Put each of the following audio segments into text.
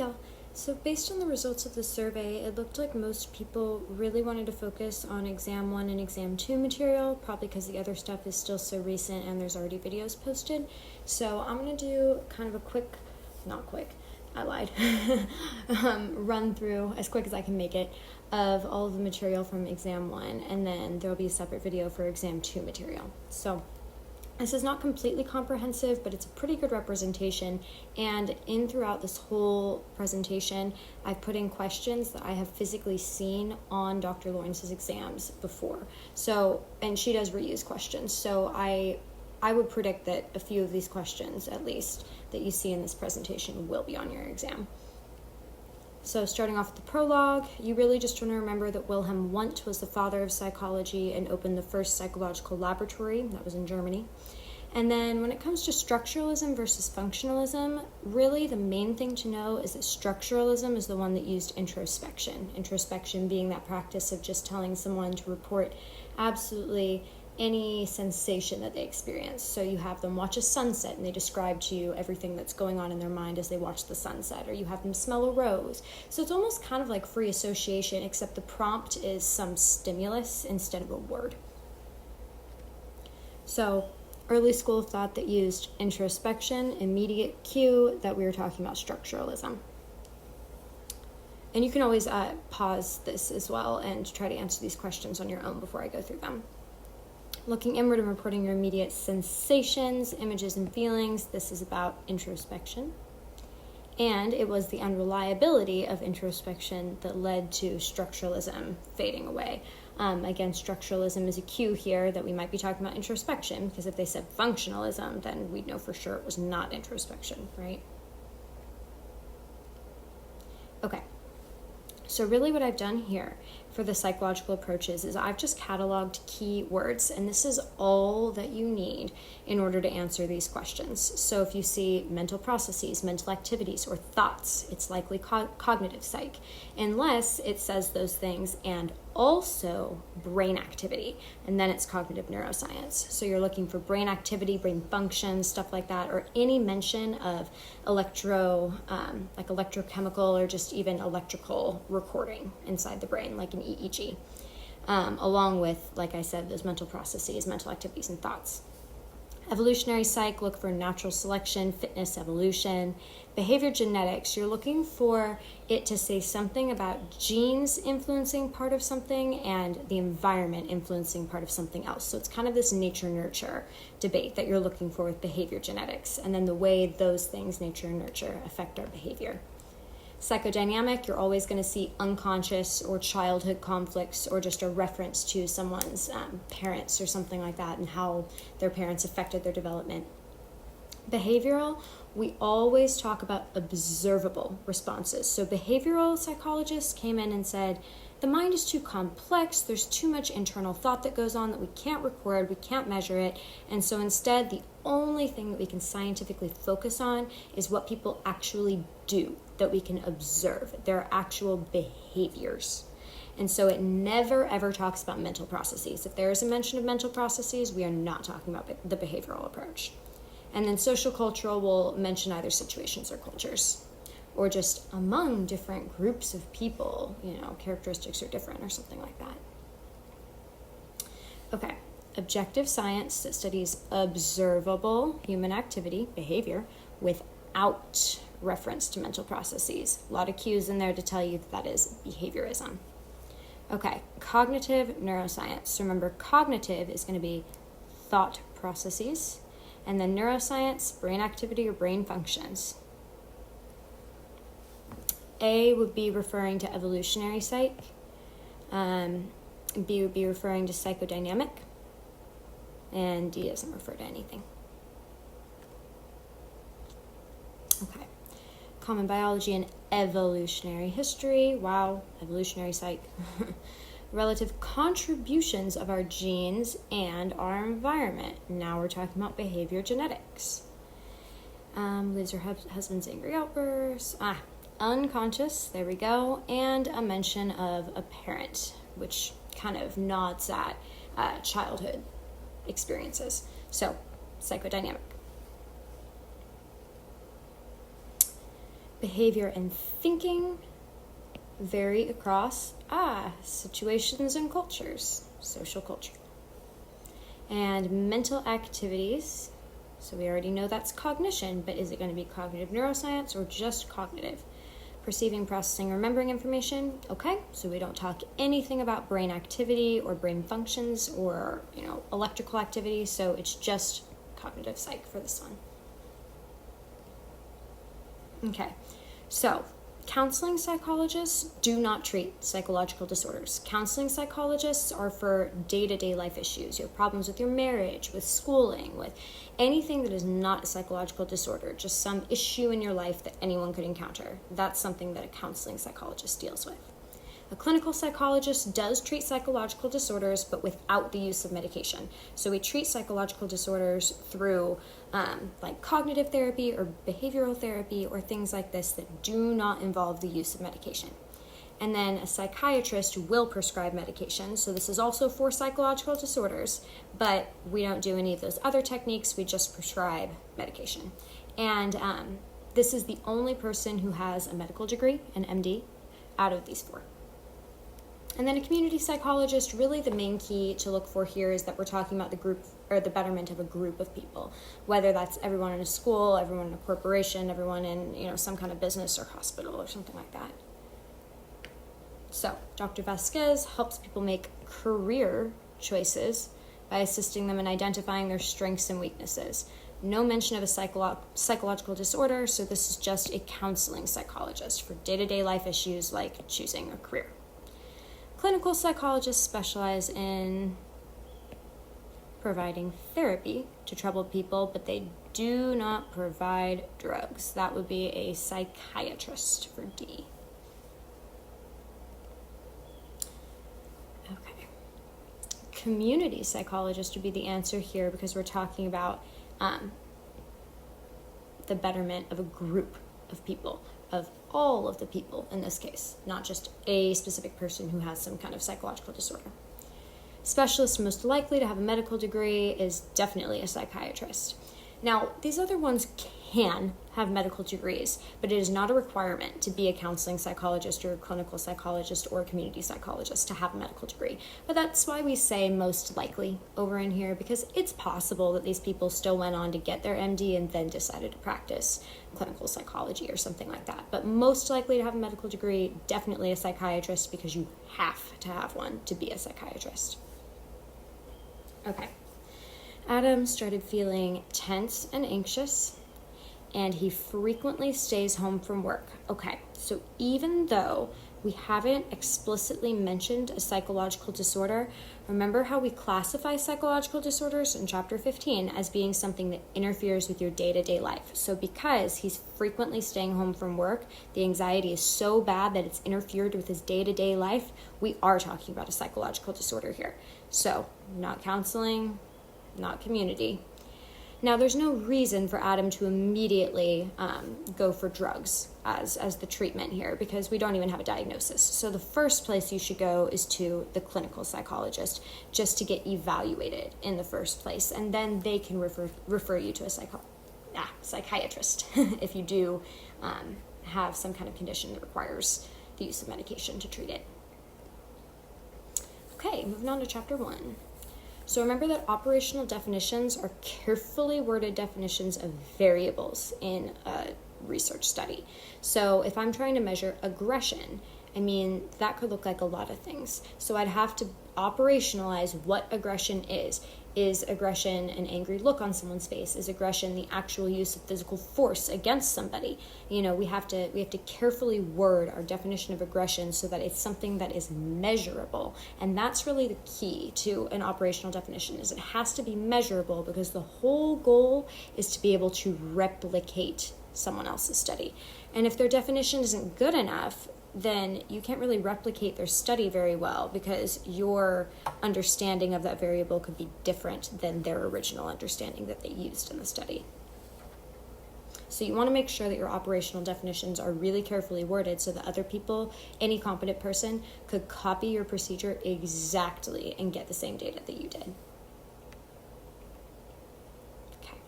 y'all. So based on the results of the survey, it looked like most people really wanted to focus on exam 1 and exam 2 material, probably because the other stuff is still so recent and there's already videos posted. So I'm going to do kind of a quick, not quick, I lied, run through as quick as I can make it of all of the material from exam 1, and then there'll be a separate video for exam 2 material. So this is not completely comprehensive, but it's a pretty good representation, and throughout this whole presentation, I've put in questions that I have physically seen on Dr. Lawrence's exams before. So, and she does reuse questions, so I would predict that a few of these questions, at least, that you see in this presentation will be on your exam. So starting off with the prologue, you really just want to remember that Wilhelm Wundt was the father of psychology and opened the first psychological laboratory. That was in Germany. And then when it comes to structuralism versus functionalism, really the main thing to know is that structuralism is the one that used introspection. Introspection being that practice of just telling someone to report absolutely any sensation that they experience. So you have them watch a sunset and they describe to you everything that's going on in their mind as they watch the sunset, or you have them smell a rose. So it's almost kind of like free association, except the prompt is some stimulus instead of a word. So early school of thought that used introspection, immediate cue, that we were talking about structuralism. And you can always pause this as well and try to answer these questions on your own before I go through them. Looking inward and reporting your immediate sensations, images, and feelings. This is about introspection. And it was the unreliability of introspection that led to structuralism fading away. Again, structuralism is a cue here that we might be talking about introspection, because if they said functionalism, then we'd know for sure it was not introspection, right? Okay. So really what I've done here for the psychological approaches is I've just cataloged key words, and this is all that you need in order to answer these questions. So if you see mental processes, mental activities, or thoughts, it's likely cognitive psych, unless it says those things and also brain activity, and then it's cognitive neuroscience. So you're looking for brain activity, brain function, stuff like that, or any mention of like electrochemical or just even electrical recording inside the brain, like an EEG, along with, like I said, those mental processes, mental activities, and thoughts. Evolutionary psych, look for natural selection, fitness, evolution. Behavior genetics, you're looking for it to say something about genes influencing part of something and the environment influencing part of something else. So it's kind of this nature-nurture debate that you're looking for with behavior genetics, and then the way those things, nature and nurture, affect our behavior. Psychodynamic, you're always going to see unconscious or childhood conflicts, or just a reference to someone's parents or something like that, and how their parents affected their development. Behavioral, we always talk about observable responses. So behavioral psychologists came in and said, the mind is too complex, there's too much internal thought that goes on that we can't record, we can't measure it, and so instead the only thing that we can scientifically focus on is what people actually do, that we can observe, their actual behaviors. And so it never ever talks about mental processes. If there is a mention of mental processes, we are not talking about the behavioral approach. And then social cultural will mention either situations or cultures, or just among different groups of people, characteristics are different or something like that. Okay, objective science that studies observable human activity, behavior, without reference to mental processes. A lot of cues in there to tell you that is behaviorism. Okay, cognitive neuroscience. Remember, cognitive is going to be thought processes, and then neuroscience, brain activity or brain functions. A would be referring to evolutionary psych. B would be referring to psychodynamic. And D doesn't refer to anything. Okay. Common biology and evolutionary history. Wow, evolutionary psych. Relative contributions of our genes and our environment. Now we're talking about behavior genetics. Lives her husband's angry outbursts. Unconscious, there we go, and a mention of a parent, which kind of nods at childhood experiences. So, psychodynamic. behavior and thinking vary across situations and cultures, social culture. And mental activities, so we already know that's cognition, but is it going to be cognitive neuroscience or just cognitive? Perceiving, processing, remembering information. Okay, so we don't talk anything about brain activity or brain functions or, electrical activity, so it's just cognitive psych for this one. Okay, so counseling psychologists do not treat psychological disorders. Counseling psychologists are for day-to-day life issues. You have problems with your marriage, with schooling, with anything that is not a psychological disorder, just some issue in your life that anyone could encounter. That's something that a counseling psychologist deals with. A clinical psychologist does treat psychological disorders, but without the use of medication. So we treat psychological disorders through like cognitive therapy or behavioral therapy or things like this that do not involve the use of medication. And then a psychiatrist will prescribe medication. So this is also for psychological disorders, but we don't do any of those other techniques. We just prescribe medication. And this is the only person who has a medical degree, an MD, out of these four. And then a community psychologist, really the main key to look for here is that we're talking about the group or the betterment of a group of people, whether that's everyone in a school, everyone in a corporation, everyone in some kind of business or hospital or something like that. So Dr. Vasquez helps people make career choices by assisting them in identifying their strengths and weaknesses. No mention of a psychological disorder, so this is just a counseling psychologist for day-to-day life issues like choosing a career. Clinical psychologists specialize in providing therapy to troubled people, but they do not provide drugs. That would be a psychiatrist for D. Okay. Community psychologist would be the answer here because we're talking about the betterment of a group of people, of all of the people in this case, not just a specific person who has some kind of psychological disorder. Specialist most likely to have a medical degree is definitely a psychiatrist. Now, these other ones can have medical degrees, but it is not a requirement to be a counseling psychologist or a clinical psychologist or a community psychologist to have a medical degree. But that's why we say most likely over in here, because it's possible that these people still went on to get their MD and then decided to practice clinical psychology or something like that. But most likely to have a medical degree, definitely a psychiatrist, because you have to have one to be a psychiatrist. Okay. Adam started feeling tense and anxious, and he frequently stays home from work. Okay, so even though we haven't explicitly mentioned a psychological disorder, remember how we classify psychological disorders in Chapter 15 as being something that interferes with your day-to-day life. So because he's frequently staying home from work, the anxiety is so bad that it's interfered with his day-to-day life, we are talking about a psychological disorder here. So, not counseling, not community. Now, there's no reason for Adam to immediately go for drugs as the treatment here because we don't even have a diagnosis. So the first place you should go is to the clinical psychologist just to get evaluated in the first place, and then they can refer you to a psychiatrist if you do have some kind of condition that requires the use of medication to treat it. Okay, moving on to Chapter 1. So remember that operational definitions are carefully worded definitions of variables in a research study. So if I'm trying to measure aggression, that could look like a lot of things. So I'd have to operationalize what aggression is. Is aggression an angry look on someone's face? Is aggression the actual use of physical force against somebody? We have to carefully word our definition of aggression so that it's something that is measurable. And that's really the key to an operational definition, is it has to be measurable because the whole goal is to be able to replicate someone else's study. And if their definition isn't good enough, then you can't really replicate their study very well because your understanding of that variable could be different than their original understanding that they used in the study. So you want to make sure that your operational definitions are really carefully worded so that other people, any competent person, could copy your procedure exactly and get the same data that you did. Okay.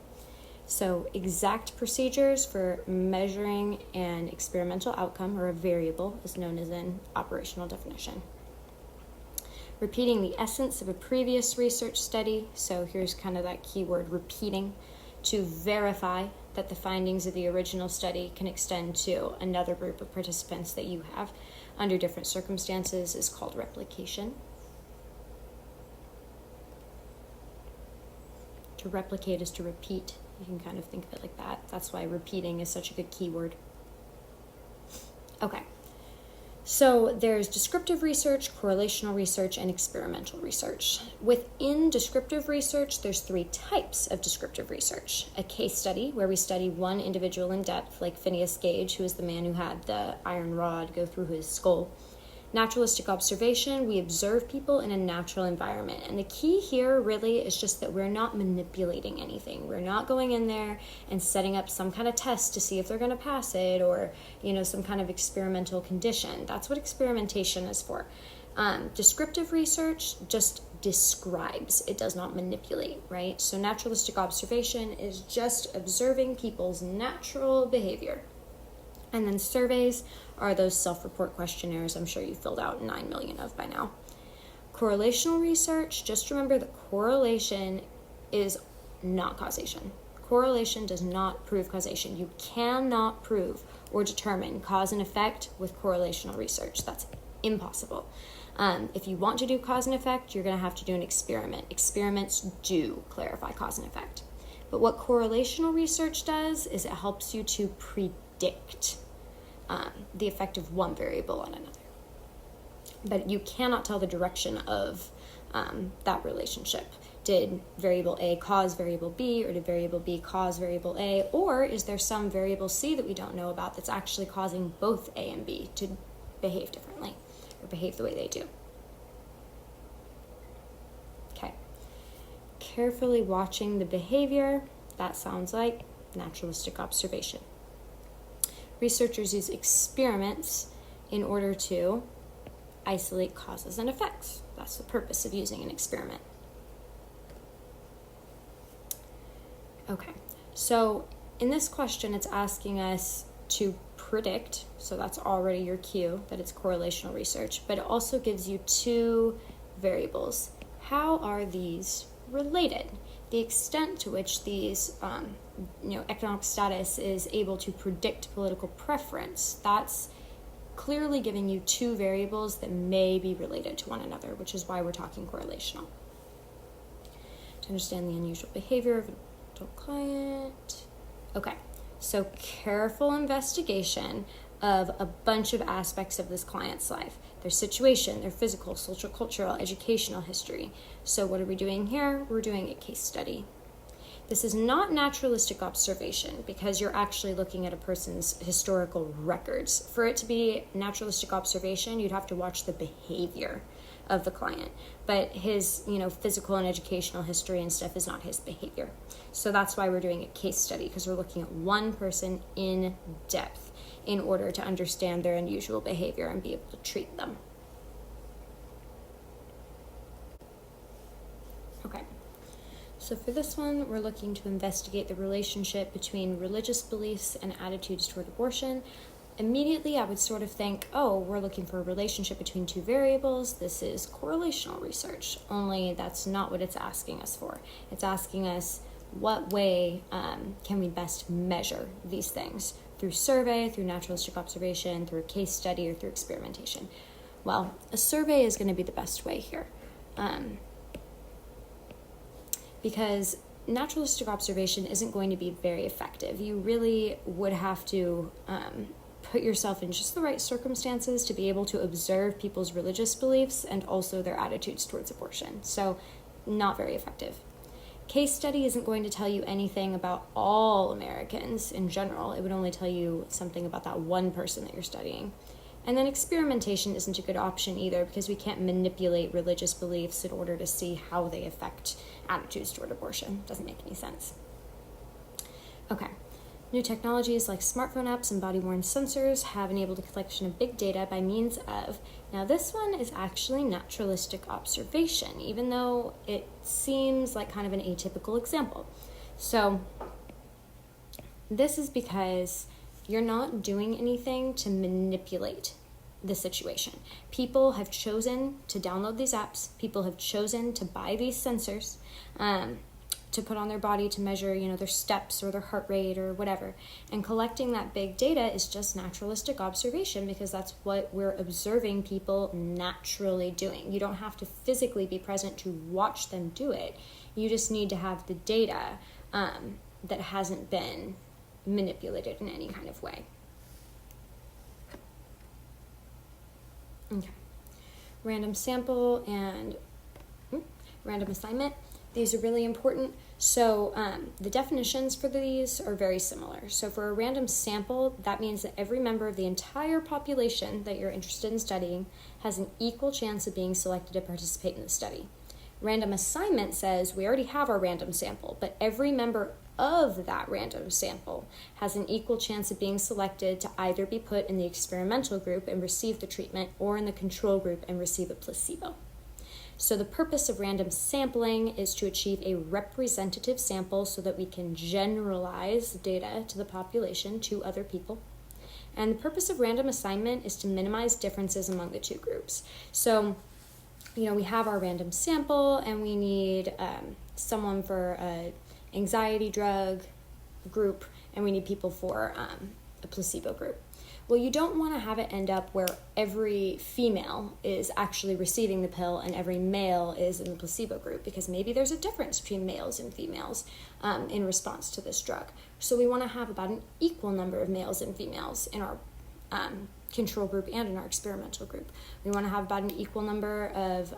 So exact procedures for measuring an experimental outcome or a variable is known as an operational definition. Repeating the essence of a previous research study, so here's kind of that keyword repeating, to verify that the findings of the original study can extend to another group of participants that you have under different circumstances, is called replication. To replicate is to repeat. You can kind of think of it like that. That's why repeating is such a good keyword. Okay. So there's descriptive research, correlational research, and experimental research. Within descriptive research, there's 3 types of descriptive research. A case study, where we study one individual in depth, like Phineas Gage, who is the man who had the iron rod go through his skull. Naturalistic observation, we observe people in a natural environment. And the key here really is just that we're not manipulating anything. We're not going in there and setting up some kind of test to see if they're going to pass it, or, some kind of experimental condition. That's what experimentation is for. Descriptive research just describes. It does not manipulate, right? So naturalistic observation is just observing people's natural behavior. And then surveys are those self-report questionnaires I'm sure you filled out 9 million of by now. Correlational research, just remember that correlation is not causation. Correlation does not prove causation. You cannot prove or determine cause and effect with correlational research. That's impossible. If you want to do cause and effect, you're going to have to do an experiment. Experiments do clarify cause and effect. But what correlational research does is it helps you to predict the effect of one variable on another. But you cannot tell the direction of that relationship. Did variable A cause variable B, or did variable B cause variable A? Or is there some variable C that we don't know about that's actually causing both A and B to behave differently, or behave the way they do? Okay. Carefully watching the behavior, that sounds like naturalistic observation. Researchers use experiments in order to isolate causes and effects. That's the purpose of using an experiment. Okay, so in this question, it's asking us to predict, so that's already your cue that it's correlational research, but it also gives you 2 variables. How are these related? The extent to which these, economic status is able to predict political preference, that's clearly giving you 2 variables that may be related to one another, which is why we're talking correlational. To understand the unusual behavior of an adult client. Okay, so careful investigation of a bunch of aspects of this client's life. Their situation, their physical, social, cultural, educational history. So what are we doing here? We're doing a case study. This is not naturalistic observation because you're actually looking at a person's historical records. For it to be naturalistic observation, you'd have to watch the behavior of the client. But his, physical and educational history and stuff is not his behavior. So that's why we're doing a case study, because we're looking at one person in depth in order to understand their unusual behavior and be able to treat them. Okay. So for this one, we're looking to investigate the relationship between religious beliefs and attitudes toward abortion. Immediately, I would sort of think, oh, we're looking for a relationship between 2 variables. This is correlational research, only that's not what it's asking us for. It's asking us what way can we best measure these things? Through survey, through naturalistic observation, through a case study, or through experimentation. Well, a survey is going to be the best way here. Because naturalistic observation isn't going to be very effective. You really would have to put yourself in just the right circumstances to be able to observe people's religious beliefs and also their attitudes towards abortion. So, not very effective. Case study isn't going to tell you anything about all Americans in general. It would only tell you something about that one person that you're studying. And then experimentation isn't a good option either, because we can't manipulate religious beliefs in order to see how they affect attitudes toward abortion. Doesn't make any sense. Okay. New technologies like smartphone apps and body-worn sensors have enabled a collection of big data by means of, now this one is actually naturalistic observation, even though it seems like kind of an atypical example. So This is because you're not doing anything to manipulate the situation. People have chosen to download these apps. People have chosen to buy these sensors to put on their body to measure, their steps or their heart rate or whatever. And collecting that big data is just naturalistic observation, because that's what we're observing people naturally doing. You don't have to physically be present to watch them do it. You just need to have the data that hasn't been manipulated in any kind of way. Okay. Random sample and random assignment. These are really important. So the definitions for these are very similar. So for a random sample, that means that every member of the entire population that you're interested in studying has an equal chance of being selected to participate in the study. Random assignment says we already have our random sample, but every member of that random sample has an equal chance of being selected to either be put in the experimental group and receive the treatment, or in the control group and receive a placebo. So the purpose of random sampling is to achieve a representative sample so that we can generalize data to the population to other people. And the purpose of random assignment is to minimize differences among the two groups. So, we have our random sample, and we need someone for an anxiety drug group, and we need people for a placebo group. Well, you don't want to have it end up where every female is actually receiving the pill and every male is in the placebo group, because maybe there's a difference between males and females in response to this drug. So we want to have about an equal number of males and females in our control group and in our experimental group. We want to have about an equal number of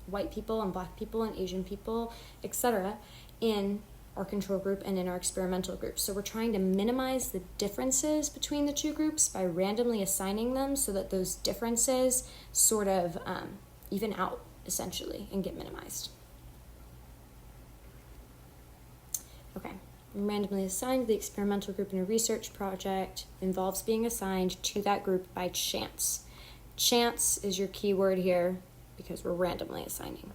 white people and black people and Asian people, etc., in our control group and in our experimental group. So we're trying to minimize the differences between the two groups by randomly assigning them so that those differences sort of even out, essentially, and get minimized. Okay, randomly assigned the experimental group in a research project involves being assigned to that group by chance. Chance is your key word here because we're randomly assigning.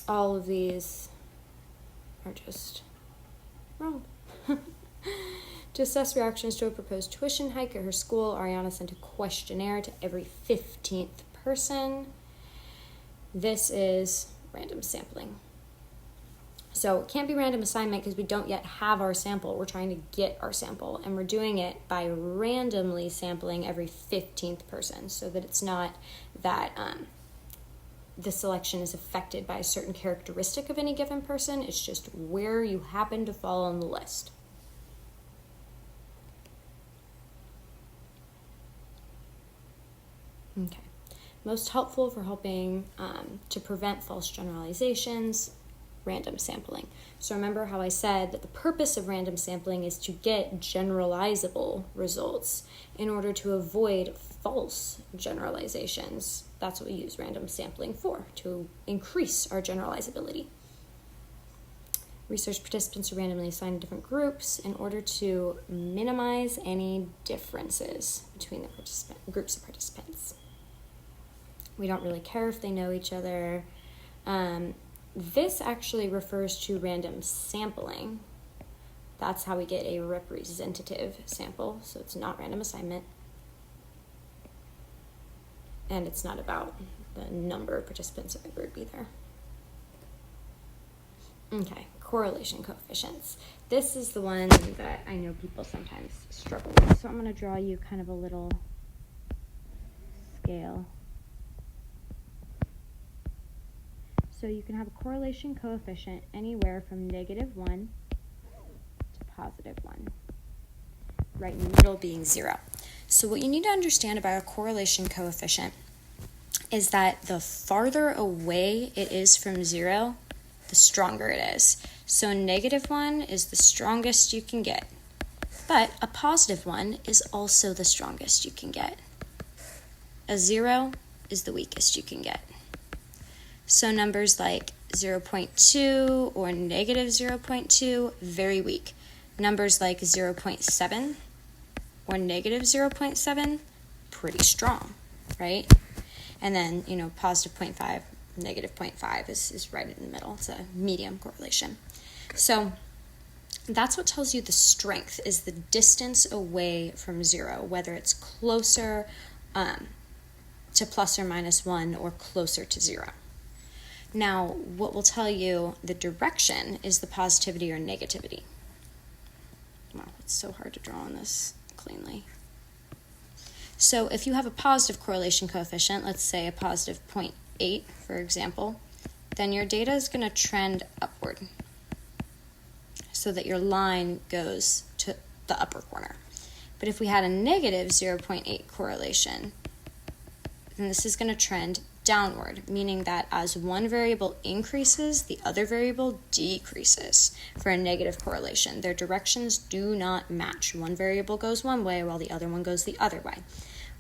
All of these are just wrong. To assess reactions to a proposed tuition hike at her school, Ariana sent a questionnaire to every 15th person. This is random sampling. So it can't be random assignment because we don't yet have our sample. We're trying to get our sample, and we're doing it by randomly sampling every 15th person so that it's not that the selection is affected by a certain characteristic of any given person. It's just where you happen to fall on the list. Okay. Most helpful for helping to prevent false generalizations, random sampling. So remember how I said that the purpose of random sampling is to get generalizable results in order to avoid false generalizations. That's what we use random sampling for, to increase our generalizability. Research participants are randomly assigned to different groups in order to minimize any differences between the groups of participants. We don't really care if they know each other. This actually refers to random sampling. That's how we get a representative sample, so it's not random assignment. And it's not about the number of participants in the group either. Okay, correlation coefficients. This is the one that I know people sometimes struggle with. So I'm going to draw you kind of a little scale. So you can have a correlation coefficient anywhere from -1 to +1. Right in the middle being 0. So what you need to understand about a correlation coefficient is that the farther away it is from 0, the stronger it is. So a -1 is the strongest you can get, but a +1 is also the strongest you can get. A 0 is the weakest you can get. So numbers like 0.2 or -0.2, very weak. Numbers like 0.7 or -0.7, pretty strong, right? And then, +0.5, -0.5 is right in the middle. It's a medium correlation. So That's what tells you the strength, is the distance away from 0, whether it's closer to plus or minus 1 or closer to 0. Now, what will tell you the direction is the positivity or negativity. Wow, it's so hard to draw on this cleanly. So if you have a positive correlation coefficient, let's say a positive 0.8, for example, then your data is going to trend upward so that your line goes to the upper corner. But if we had a negative 0.8 correlation, then this is going to trend downward, meaning that as one variable increases, the other variable decreases for a negative correlation. Their directions do not match. One variable goes one way while the other one goes the other way.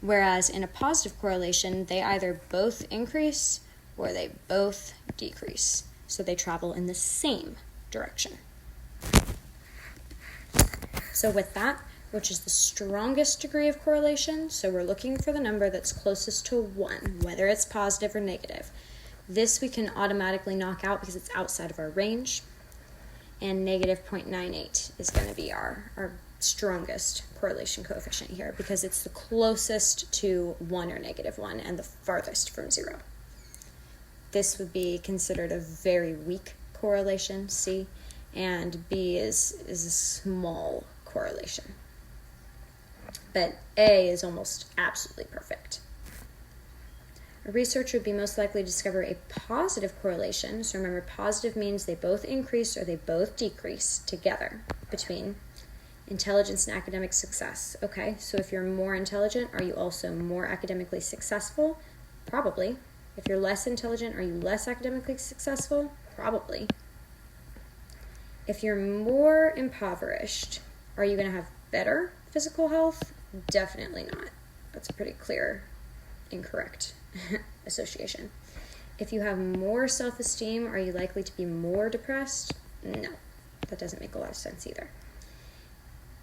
Whereas in a positive correlation, they either both increase or they both decrease. So they travel in the same direction. So with that, which is the strongest degree of correlation, so we're looking for the number that's closest to 1, whether it's positive or negative. This we can automatically knock out because it's outside of our range, and negative 0.98 is going to be our strongest correlation coefficient here because it's the closest to 1 or negative 1 and the farthest from 0. This would be considered a very weak correlation, C, and B is a small correlation. But A is almost absolutely perfect. A researcher would be most likely to discover a positive correlation. So remember, positive means they both increase or they both decrease together between intelligence and academic success. Okay, so if you're more intelligent, are you also more academically successful? Probably. If you're less intelligent, are you less academically successful? Probably. If you're more impoverished, are you going to have better physical health? Definitely not. That's a pretty clear, incorrect association. If you have more self-esteem, are you likely to be more depressed? No, that doesn't make a lot of sense either.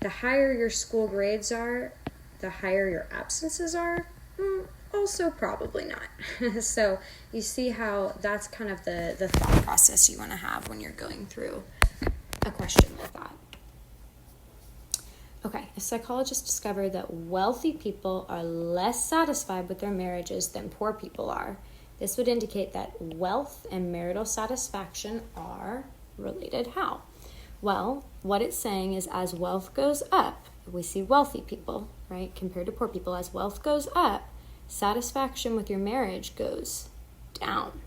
The higher your school grades are, the higher your absences are? Also probably not. So you see how that's kind of the thought process you want to have when you're going through a question like that. Okay, a psychologist discovered that wealthy people are less satisfied with their marriages than poor people are. This would indicate that wealth and marital satisfaction are related. How? Well, what it's saying is as wealth goes up, we see wealthy people, right, compared to poor people. As wealth goes up, satisfaction with your marriage goes down.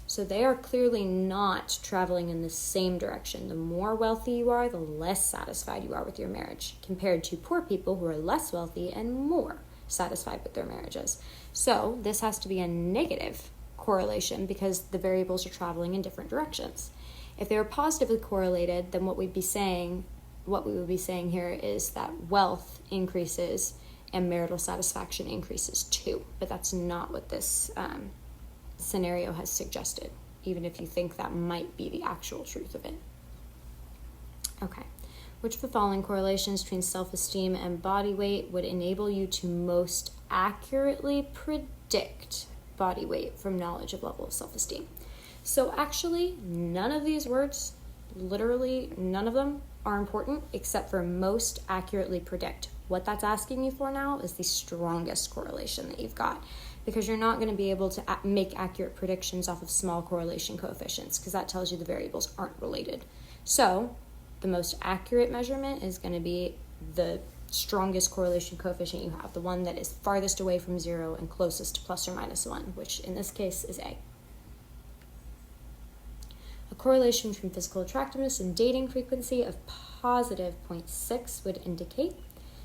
So they are clearly not traveling in the same direction. The more wealthy you are, the less satisfied you are with your marriage, compared to poor people who are less wealthy and more satisfied with their marriages. So this has to be a negative correlation because the variables are traveling in different directions. If they were positively correlated, then what we would be saying here is that wealth increases and marital satisfaction increases too. But that's not what this scenario has suggested, even if you think that might be the actual truth of it. Okay, which of the following correlations between self-esteem and body weight would enable you to most accurately predict body weight from knowledge of level of self-esteem? So actually, none of these words, literally none of them, are important except for most accurately predict. What that's asking you for now is the strongest correlation that you've got, because you're not going to be able to make accurate predictions off of small correlation coefficients, because that tells you the variables aren't related. So the most accurate measurement is going to be the strongest correlation coefficient you have, the one that is farthest away from 0 and closest to plus or minus 1, which in this case is A. A correlation between physical attractiveness and dating frequency of positive 0.6 would indicate.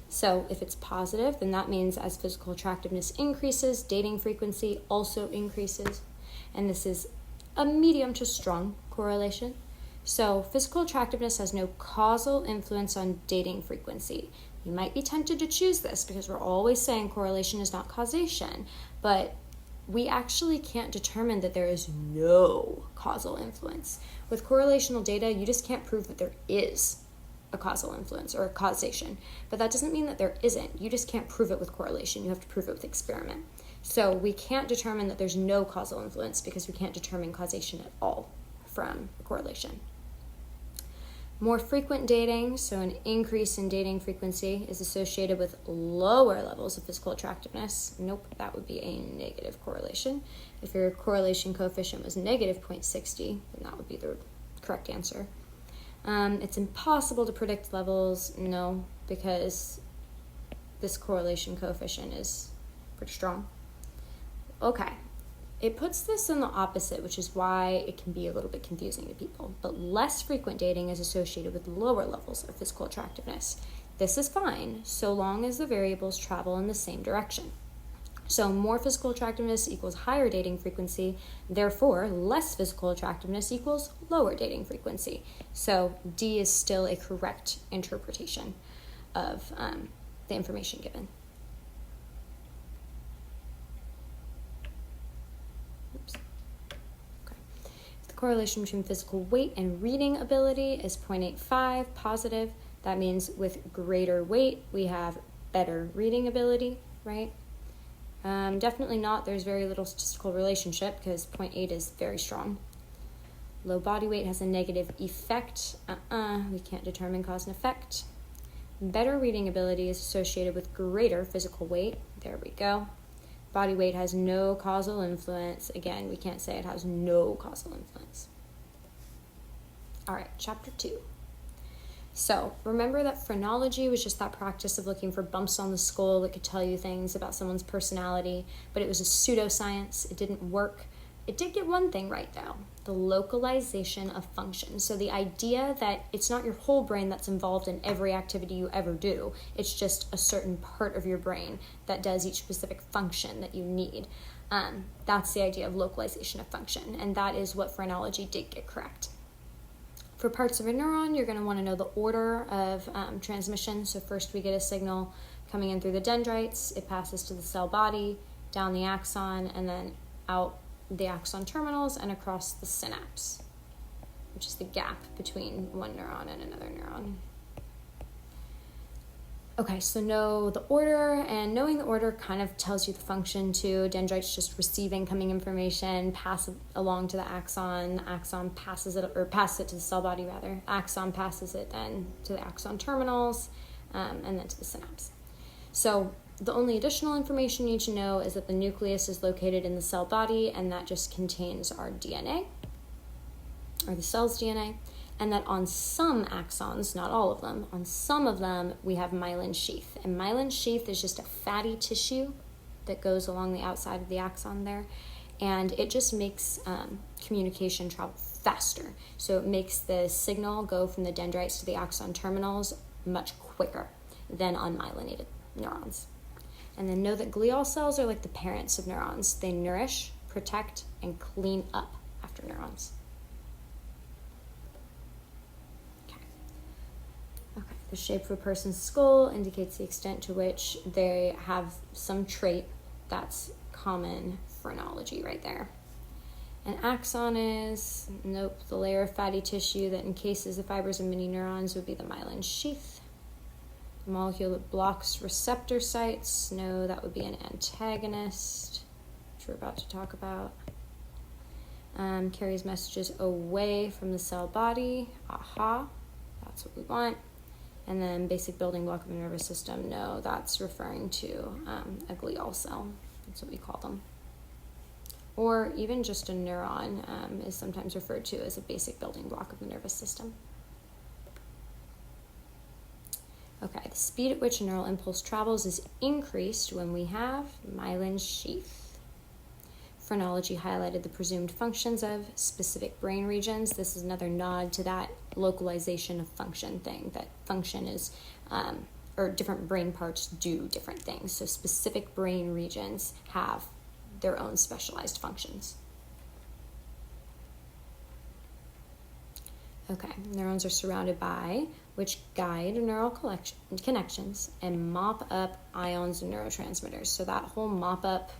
So if it's positive, then that means as physical attractiveness increases, dating frequency also increases. And this is a medium to strong correlation. So physical attractiveness has no causal influence on dating frequency. You might be tempted to choose this because we're always saying correlation is not causation, but we actually can't determine that there is no causal influence. With correlational data, you just can't prove that there is a causal influence or a causation, but that doesn't mean that there isn't. You just can't prove it with correlation. You have to prove it with experiment. So we can't determine that there's no causal influence because we can't determine causation at all from a correlation. More frequent dating, so an increase in dating frequency, is associated with lower levels of physical attractiveness. Nope, that would be a negative correlation. If your correlation coefficient was negative 0.60, then that would be the correct answer. It's impossible to predict levels, no, because this correlation coefficient is pretty strong. Okay. It puts this in the opposite, which is why it can be a little bit confusing to people. But less frequent dating is associated with lower levels of physical attractiveness. This is fine, so long as the variables travel in the same direction. So more physical attractiveness equals higher dating frequency, therefore less physical attractiveness equals lower dating frequency. So D is still a correct interpretation of the information given. Correlation between physical weight and reading ability is 0.85 positive. That means with greater weight, we have better reading ability, right? Definitely not. There's very little statistical relationship because 0.8 is very strong. Low body weight has a negative effect. We can't determine cause and effect. Better reading ability is associated with greater physical weight. There we go. Body weight has no causal influence. Again, we can't say it has no causal influence. All right, chapter 2. So remember that phrenology was just that practice of looking for bumps on the skull that could tell you things about someone's personality, but it was a pseudoscience. It didn't work. It did get one thing right, though, the localization of function. So the idea that it's not your whole brain that's involved in every activity you ever do. It's just a certain part of your brain that does each specific function that you need. That's the idea of localization of function, and that is what phrenology did get correct. For parts of a neuron, you're going to want to know the order of transmission. So first we get a signal coming in through the dendrites. It passes to the cell body, down the axon, and then out the axon terminals and across the synapse, which is the gap between one neuron and another neuron. Okay, so know the order, and knowing the order kind of tells you the function too. Dendrites just receive incoming information, pass it along to the axon passes it to the cell body rather. Axon passes it then to the axon terminals, and then to the synapse. So the only additional information you need to know is that the nucleus is located in the cell body, and that just contains our DNA, or the cell's DNA, and that on some axons, not all of them, on some of them we have myelin sheath. And myelin sheath is just a fatty tissue that goes along the outside of the axon there, and it just makes communication travel faster. So it makes the signal go from the dendrites to the axon terminals much quicker than unmyelinated neurons. And then know that glial cells are like the parents of neurons. They nourish, protect, and clean up after neurons. Okay. The shape of a person's skull indicates the extent to which they have some trait that's common phrenology right there. An axon is, the layer of fatty tissue that encases the fibers of many neurons would be the myelin sheath. A molecule that blocks receptor sites, that would be an antagonist, which we're about to talk about. Carries messages away from the cell body, that's what we want. And then basic building block of the nervous system, that's referring to a glial cell, that's what we call them. Or even just a neuron is sometimes referred to as a basic building block of the nervous system. Okay, the speed at which a neural impulse travels is increased when we have myelin sheath. Phrenology highlighted the presumed functions of specific brain regions. This is another nod to that localization of function thing, that function is, or different brain parts do different things. So specific brain regions have their own specialized functions. Okay, neurons are surrounded by which guide neural connections and mop up ions and neurotransmitters. So that whole mop up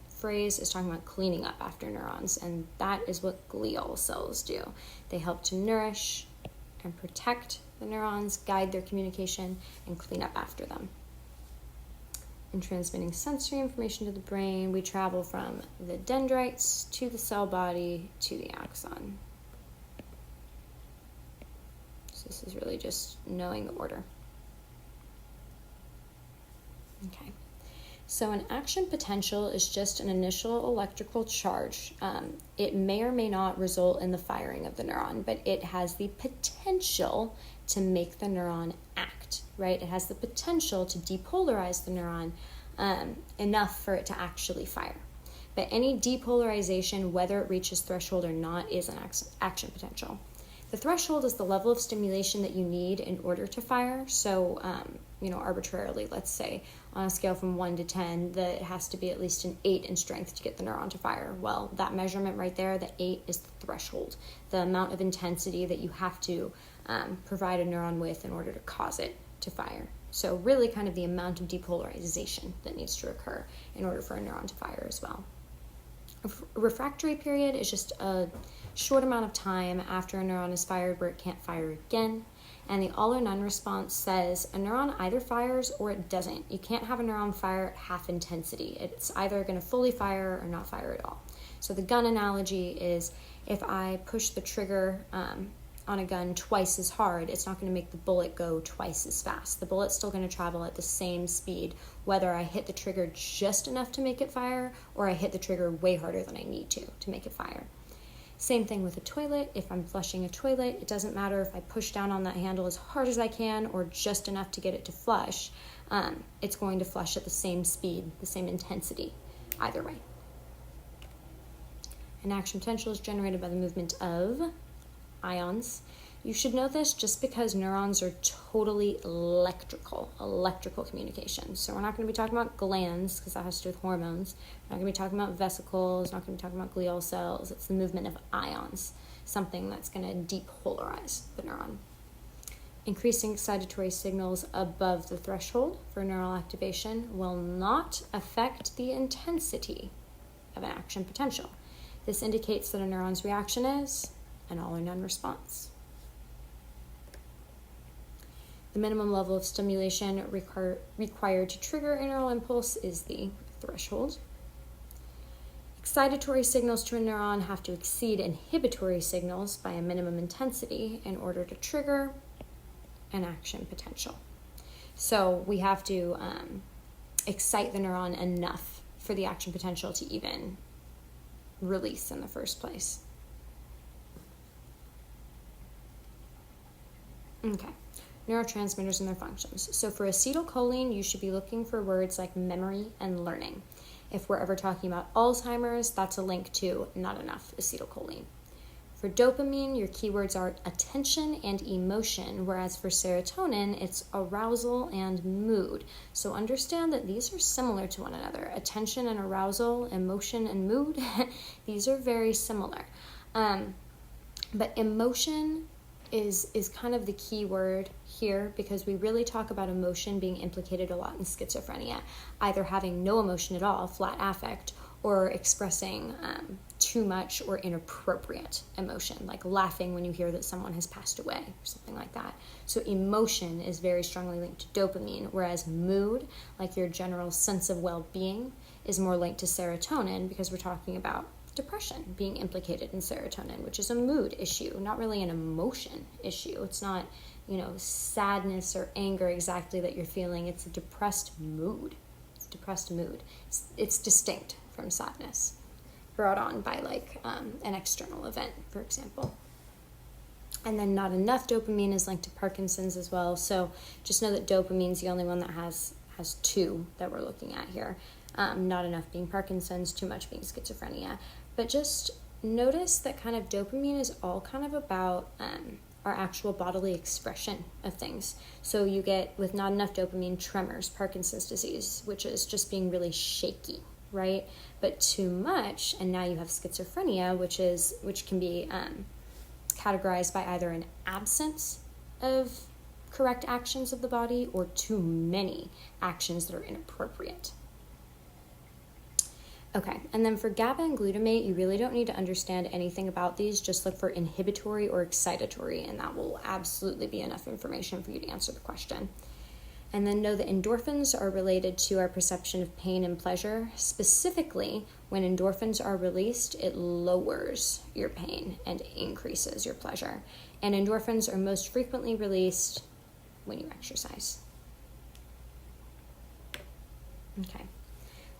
phrase is talking about cleaning up after neurons, and that is what glial cells do. They help to nourish and protect the neurons, guide their communication, and clean up after them. In transmitting sensory information to the brain, we travel from the dendrites to the cell body to the axon. So this is really just knowing the order. Okay. So an action potential is just an initial electrical charge. It may or may not result in the firing of the neuron, but it has the potential to make the neuron act, right? It has the potential to depolarize the neuron enough for it to actually fire. But any depolarization, whether it reaches threshold or not, is an action potential. The threshold is the level of stimulation that you need in order to fire. So, arbitrarily, let's say on a scale from 1 to 10, that it has to be at least an 8 in strength to get the neuron to fire. Well, that measurement right there, the 8 is the threshold, the amount of intensity that you have to provide a neuron with in order to cause it to fire. So really kind of the amount of depolarization that needs to occur in order for a neuron to fire as well. A refractory period is just a short amount of time after a neuron is fired where it can't fire again. And the all or none response says a neuron either fires or it doesn't. You can't have a neuron fire at half intensity. It's either going to fully fire or not fire at all. So the gun analogy is if I push the trigger on a gun twice as hard, it's not going to make the bullet go twice as fast. The bullet's still going to travel at the same speed, whether I hit the trigger just enough to make it fire or I hit the trigger way harder than I need to make it fire. Same thing with a toilet. If I'm flushing a toilet, it doesn't matter if I push down on that handle as hard as I can or just enough to get it to flush. It's going to flush at the same speed, the same intensity, either way. An action potential is generated by the movement of ions. You should know this just because neurons are totally electrical communication. So we're not going to be talking about glands because that has to do with hormones. We're not going to be talking about vesicles, not going to be talking about glial cells. It's the movement of ions, something that's going to depolarize the neuron. Increasing excitatory signals above the threshold for neural activation will not affect the intensity of an action potential. This indicates that a neuron's reaction is an all or none response. The minimum level of stimulation required to trigger a neural impulse is the threshold. Excitatory signals to a neuron have to exceed inhibitory signals by a minimum intensity in order to trigger an action potential. So we have to excite the neuron enough for the action potential to even release in the first place. Okay. Neurotransmitters and their functions. So for acetylcholine, you should be looking for words like memory and learning. If we're ever talking about Alzheimer's, that's a link to not enough acetylcholine. For dopamine, your keywords are attention and emotion, whereas for serotonin, it's arousal and mood. So understand that these are similar to one another. Attention and arousal, emotion and mood, these are very similar. But emotion is kind of the key word here because we really talk about emotion being implicated a lot in schizophrenia, either having no emotion at all, flat affect, or expressing too much or inappropriate emotion, like laughing when you hear that someone has passed away or something like that. So emotion is very strongly linked to dopamine, whereas mood, like your general sense of well-being, is more linked to serotonin because we're talking about depression being implicated in serotonin, which is a mood issue, not really an emotion issue. It's not, sadness or anger exactly that you're feeling. It's a depressed mood. It's a depressed mood. It's distinct from sadness, brought on by an external event, for example. And then not enough dopamine is linked to Parkinson's as well. So just know that dopamine's the only one that has two that we're looking at here. Not enough being Parkinson's, too much being schizophrenia. But just notice that kind of dopamine is all kind of about our actual bodily expression of things. So you get, with not enough dopamine, tremors, Parkinson's disease, which is just being really shaky, right? But too much, and now you have schizophrenia, which can be categorized by either an absence of correct actions of the body or too many actions that are inappropriate. Okay, and then for GABA and glutamate, you really don't need to understand anything about these. Just look for inhibitory or excitatory, and that will absolutely be enough information for you to answer the question. And then know that endorphins are related to our perception of pain and pleasure. Specifically, when endorphins are released, it lowers your pain and increases your pleasure. And endorphins are most frequently released when you exercise. Okay.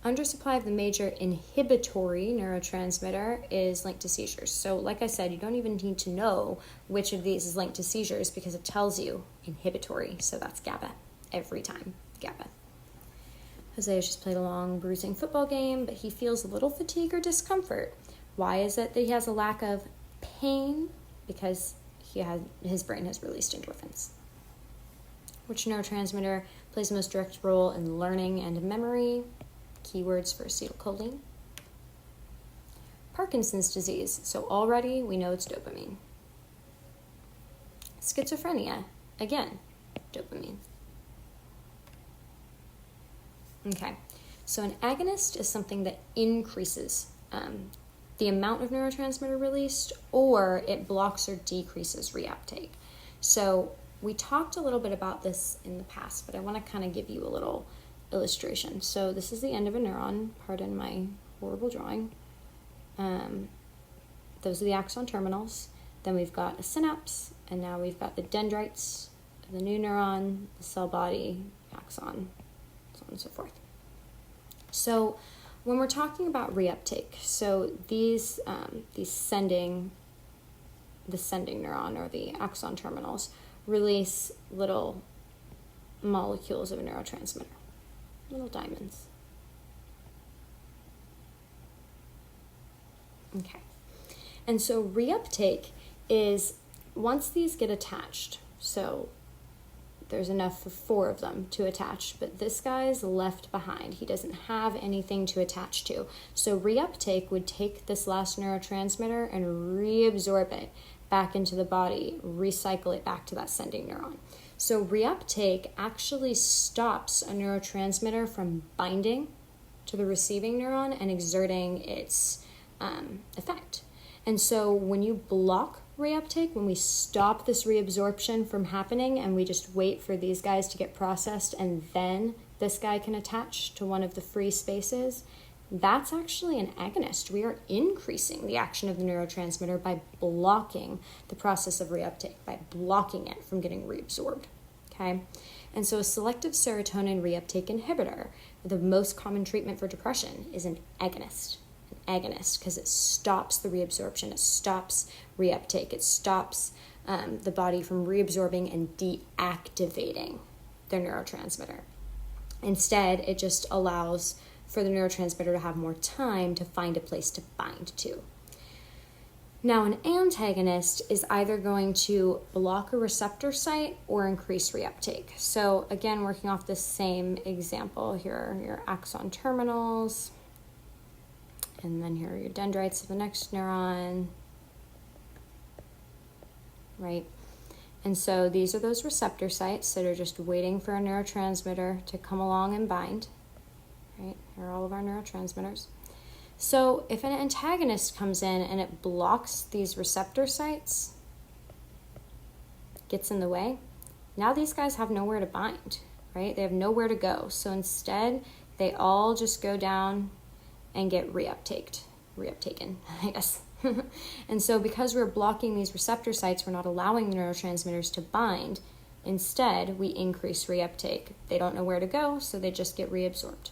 Undersupply of the major inhibitory neurotransmitter is linked to seizures. So like I said, you don't even need to know which of these is linked to seizures because it tells you inhibitory. So that's GABA every time, GABA. Jose has just played a long bruising football game, but he feels a little fatigue or discomfort. Why is it that he has a lack of pain? Because his brain has released endorphins. Which neurotransmitter plays the most direct role in learning and memory? Keywords for acetylcholine. Parkinson's disease. So already we know it's dopamine. Schizophrenia. Again, dopamine. Okay. So an agonist is something that increases the amount of neurotransmitter released, or it blocks or decreases reuptake. So we talked a little bit about this in the past, but I want to kind of give you a little illustration. So this is the end of a neuron, pardon my horrible drawing. Those are the axon terminals. Then we've got a synapse, and now we've got the dendrites of the new neuron, the cell body, axon, so on and so forth. So when we're talking about reuptake, so the sending neuron or the axon terminals release little molecules of a neurotransmitter. Little diamonds. Okay. And so reuptake is once these get attached, so there's enough for 4 of them to attach, but this guy's left behind. He doesn't have anything to attach to. So reuptake would take this last neurotransmitter and reabsorb it back into the body, recycle it back to that sending neuron. So reuptake actually stops a neurotransmitter from binding to the receiving neuron and exerting its effect. And so when you block reuptake, when we stop this reabsorption from happening and we just wait for these guys to get processed and then this guy can attach to one of the free spaces, that's actually an agonist. We are increasing the action of the neurotransmitter by blocking the process of reuptake, by blocking it from getting reabsorbed, okay? And so a selective serotonin reuptake inhibitor, the most common treatment for depression, is an agonist. An agonist, because it stops the reabsorption, it stops reuptake, it stops the body from reabsorbing and deactivating their neurotransmitter. Instead, it just allows for the neurotransmitter to have more time to find a place to bind to. Now, an antagonist is either going to block a receptor site or increase reuptake. So again, working off the same example, here are your axon terminals, and then here are your dendrites of the next neuron, right? And so these are those receptor sites that are just waiting for a neurotransmitter to come along and bind. Right, here are all of our neurotransmitters. So if an antagonist comes in and it blocks these receptor sites, gets in the way, now these guys have nowhere to bind, right? They have nowhere to go. So instead, they all just go down and get reuptaken, I guess. And so because we're blocking these receptor sites, we're not allowing the neurotransmitters to bind. Instead, we increase reuptake. They don't know where to go, so they just get reabsorbed.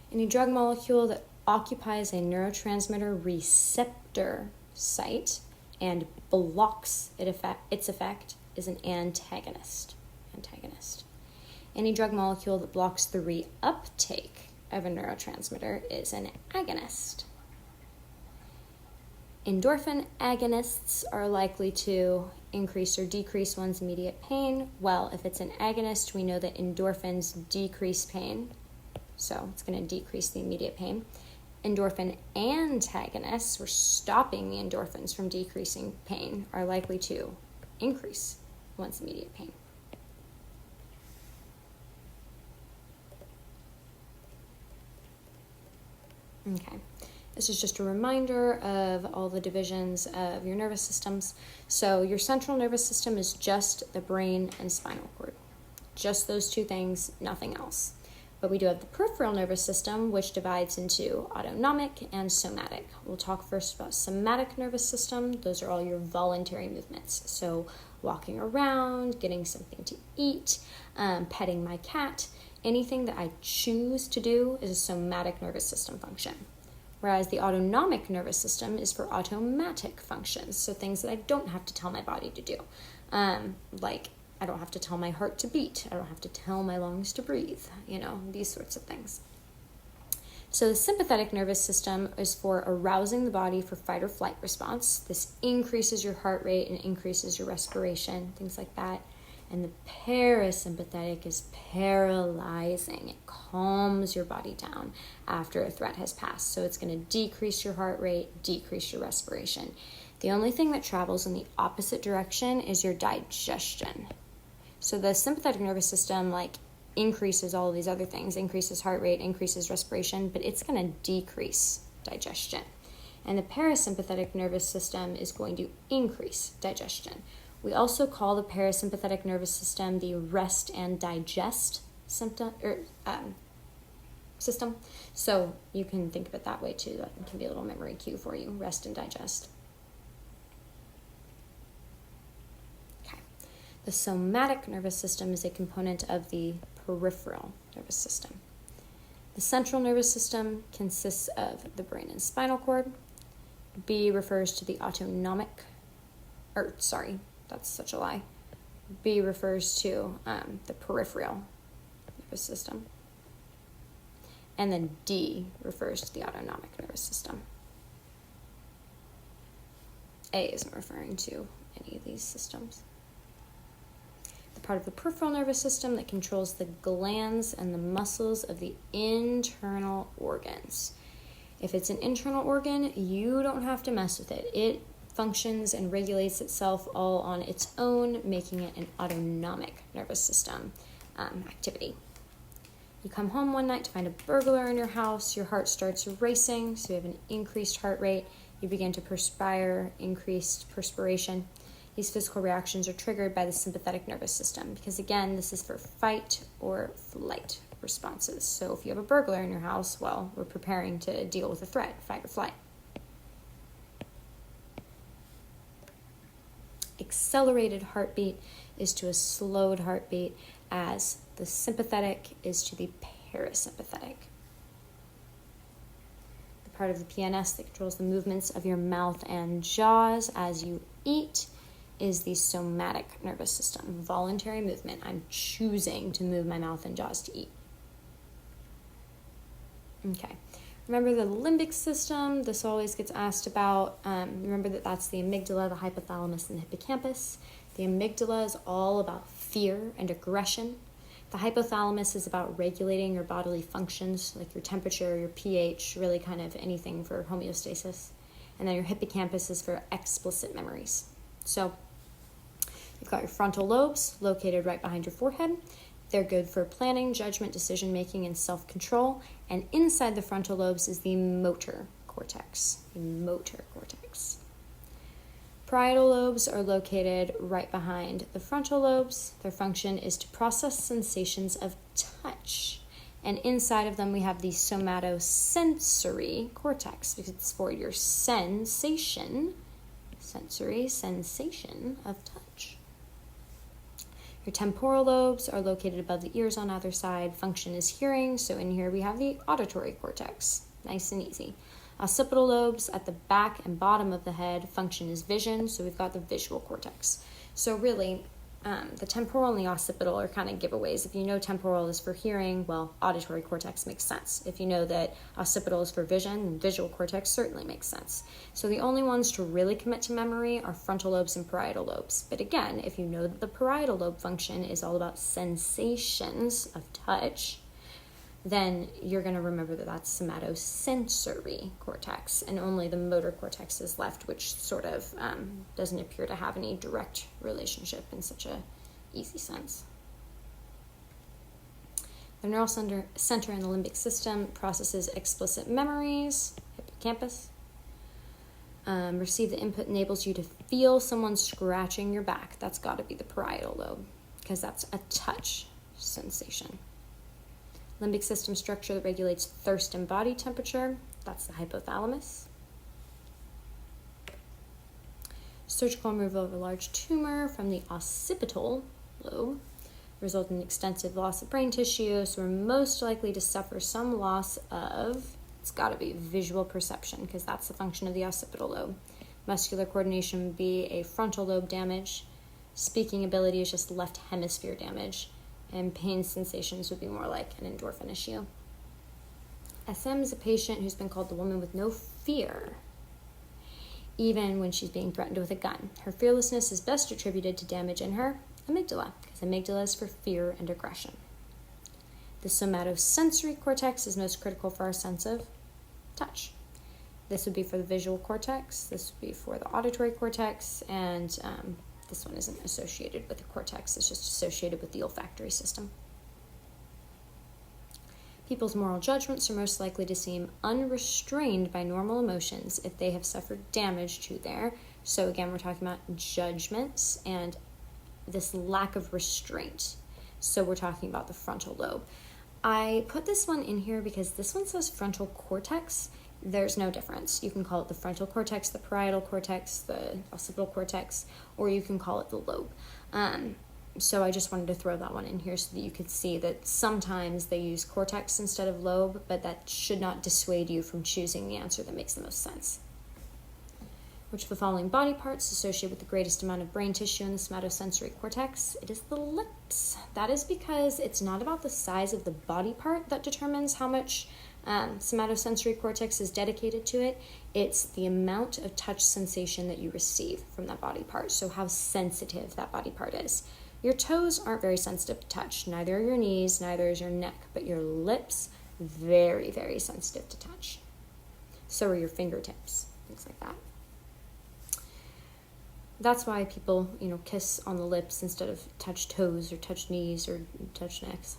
Any drug molecule that occupies a neurotransmitter receptor site and blocks its effect is an antagonist. Any drug molecule that blocks the reuptake of a neurotransmitter is an agonist. Endorphin agonists are likely to increase or decrease one's immediate pain. Well, if it's an agonist, we know that endorphins decrease pain. So it's going to decrease the immediate pain. Endorphin antagonists, we're stopping the endorphins from decreasing pain, are likely to increase one's immediate pain. Okay. This is just a reminder of all the divisions of your nervous systems. So your central nervous system is just the brain and spinal cord. Just those two things, nothing else. But we do have the peripheral nervous system, which divides into autonomic and somatic. We'll talk first about somatic nervous system. Those are all your voluntary movements. So walking around, getting something to eat, petting my cat, anything that I choose to do is a somatic nervous system function. Whereas the autonomic nervous system is for automatic functions, so things that I don't have to tell my body to do. Like I don't have to tell my heart to beat. I don't have to tell my lungs to breathe, these sorts of things. So the sympathetic nervous system is for arousing the body for fight or flight response. This increases your heart rate and increases your respiration, things like that. And the parasympathetic is paralyzing. It calms your body down after a threat has passed. So it's going to decrease your heart rate, decrease your respiration. The only thing that travels in the opposite direction is your digestion. So the sympathetic nervous system increases all of these other things, increases heart rate, increases respiration, but it's going to decrease digestion. And the parasympathetic nervous system is going to increase digestion. We also call the parasympathetic nervous system the rest and digest system. So you can think of it that way too. That can be a little memory cue for you, rest and digest. Okay. The somatic nervous system is a component of the peripheral nervous system. The central nervous system consists of the brain and spinal cord. B refers to the autonomic, that's such a lie. B refers to the peripheral nervous system. And then D refers to the autonomic nervous system. A isn't referring to any of these systems. The part of the peripheral nervous system that controls the glands and the muscles of the internal organs. If it's an internal organ, you don't have to mess with it. It functions and regulates itself all on its own, making it an autonomic nervous system activity. You come home one night to find a burglar in your house, your heart starts racing, so you have an increased heart rate, you begin to perspire, increased perspiration. These physical reactions are triggered by the sympathetic nervous system because, again, this is for fight or flight responses. So if you have a burglar in your house, well, we're preparing to deal with a threat, fight or flight. Accelerated heartbeat is to a slowed heartbeat, as the sympathetic is to the parasympathetic. The part of the PNS that controls the movements of your mouth and jaws as you eat is the somatic nervous system. Voluntary movement. I'm choosing to move my mouth and jaws to eat. Okay. Remember the limbic system? This always gets asked about. Remember that that's the amygdala, the hypothalamus, and the hippocampus. The amygdala is all about fear and aggression. The hypothalamus is about regulating your bodily functions, like your temperature, your pH, really kind of anything for homeostasis. And then your hippocampus is for explicit memories. So you've got your frontal lobes located right behind your forehead. They're good for planning, judgment, decision-making, and self-control. And inside the frontal lobes is the motor cortex. Parietal lobes are located right behind the frontal lobes. Their function is to process sensations of touch. And inside of them, we have the somatosensory cortex, because it's for your sensory sensation of touch. Your temporal lobes are located above the ears on either side. Function is hearing, so in here we have the auditory cortex. Nice and easy. Occipital lobes at the back and bottom of the head. Function is vision, so we've got the visual cortex. So really, the temporal and the occipital are kind of giveaways. If you know temporal is for hearing, well, auditory cortex makes sense. If you know that occipital is for vision, then visual cortex certainly makes sense. So the only ones to really commit to memory are frontal lobes and parietal lobes. But again, if you know that the parietal lobe function is all about sensations of touch, then you're going to remember that that's somatosensory cortex, and only the motor cortex is left, which sort of doesn't appear to have any direct relationship in such a easy sense. The neural center in the limbic system processes explicit memories, hippocampus. Receive the input enables you to feel someone scratching your back. That's got to be the parietal lobe, because that's a touch sensation. Limbic system structure that regulates thirst and body temperature. That's the hypothalamus. Surgical removal of a large tumor from the occipital lobe result in extensive loss of brain tissue, so we're most likely to suffer some loss of, it's got to be visual perception, because that's the function of the occipital lobe. Muscular coordination would be a frontal lobe damage. Speaking ability is just left hemisphere damage. And pain sensations would be more like an endorphin issue. SM is a patient who's been called the woman with no fear, even when she's being threatened with a gun. Her fearlessness is best attributed to damage in her amygdala, because amygdala is for fear and aggression. The somatosensory cortex is most critical for our sense of touch. This would be for the visual cortex, this would be for the auditory cortex, and this one isn't associated with the cortex, it's just associated with the olfactory system. People's moral judgments are most likely to seem unrestrained by normal emotions if they have suffered damage to their, so again, we're talking about judgments and this lack of restraint. So we're talking about the frontal lobe. I put this one in here because this one says frontal cortex. There's no difference. You can call it the frontal cortex, the parietal cortex, the occipital cortex, or you can call it the lobe. So I just wanted to throw that one in here so that you could see that sometimes they use cortex instead of lobe, but that should not dissuade you from choosing the answer that makes the most sense. Which of the following body parts is associated with the greatest amount of brain tissue in the somatosensory cortex? It is the lips. That is because it's not about the size of the body part that determines how much somatosensory cortex is dedicated to it. It's the amount of touch sensation that you receive from that body part, so how sensitive that body part is. Your toes aren't very sensitive to touch, neither are your knees, neither is your neck, but your lips, very, very sensitive to touch. So are your fingertips, things like that. That's why people, kiss on the lips instead of touch toes or touch knees or touch necks.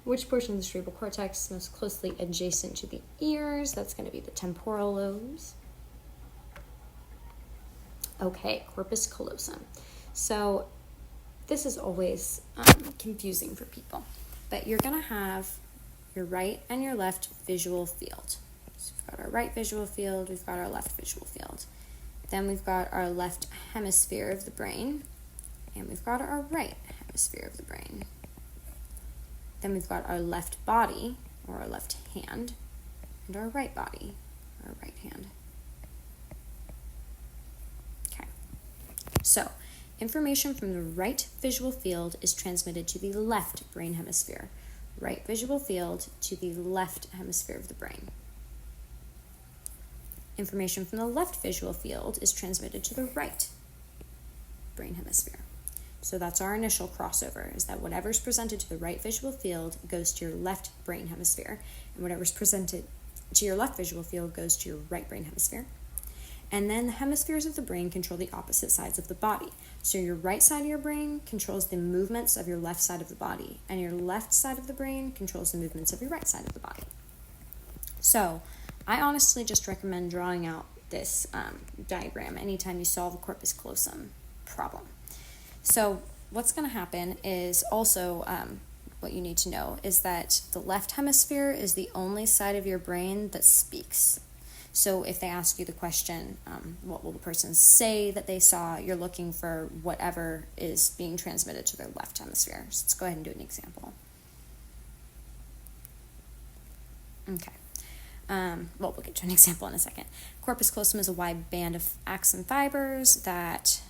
Which portion of the cerebral cortex is most closely adjacent to the ears? That's going to be the temporal lobes. Okay, corpus callosum. So this is always confusing for people, but you're going to have your right and your left visual field. So we've got our right visual field, we've got our left visual field. Then we've got our left hemisphere of the brain, and we've got our right hemisphere of the brain. Then we've got our left body, or our left hand, and our right body, or right hand. Okay, so information from the right visual field is transmitted to the left brain hemisphere. Right visual field to the left hemisphere of the brain. Information from the left visual field is transmitted to the right brain hemisphere. So that's our initial crossover, is that whatever's presented to the right visual field goes to your left brain hemisphere, and whatever's presented to your left visual field goes to your right brain hemisphere. And then the hemispheres of the brain control the opposite sides of the body. So your right side of your brain controls the movements of your left side of the body, and your left side of the brain controls the movements of your right side of the body. So I honestly just recommend drawing out this diagram anytime you solve a corpus callosum problem. So what's going to happen is also what you need to know is that the left hemisphere is the only side of your brain that speaks. So if they ask you the question, what will the person say that they saw, you're looking for whatever is being transmitted to their left hemisphere. So let's go ahead and do an example. Okay. We'll get to an example in a second. Corpus callosum is a wide band of axon fibers that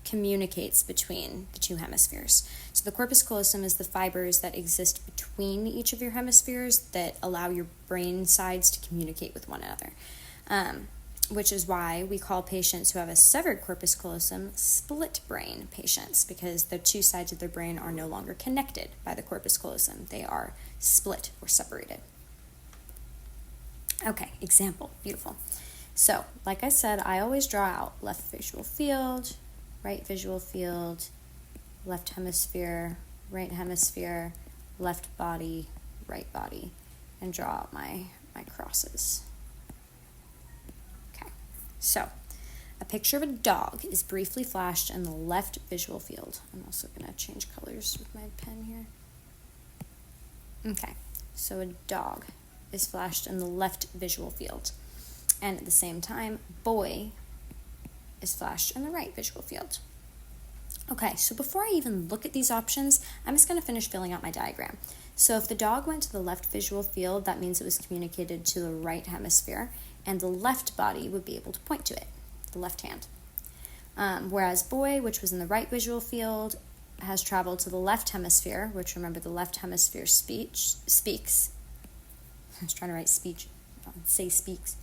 communicates between the two hemispheres. So the corpus callosum is the fibers that exist between each of your hemispheres that allow your brain sides to communicate with one another, which is why we call patients who have a severed corpus callosum split brain patients, because the two sides of their brain are no longer connected by the corpus callosum. They are split or separated. Okay, example, beautiful. So, like I said, I always draw out left visual field, right visual field, left hemisphere, right hemisphere, left body, right body. and draw out my crosses. Okay, so a picture of a dog is briefly flashed in the left visual field. I'm also going to change colors with my pen here. Okay, so a dog is flashed in the left visual field. And at the same time, boy is flashed in the right visual field. Okay, so before I even look at these options, I'm just going to finish filling out my diagram. So if the dog went to the left visual field, that means it was communicated to the right hemisphere, and the left body would be able to point to it, the left hand. Whereas boy, which was in the right visual field, has traveled to the left hemisphere, which, remember, the left hemisphere speaks. I was trying to write speech, say speaks.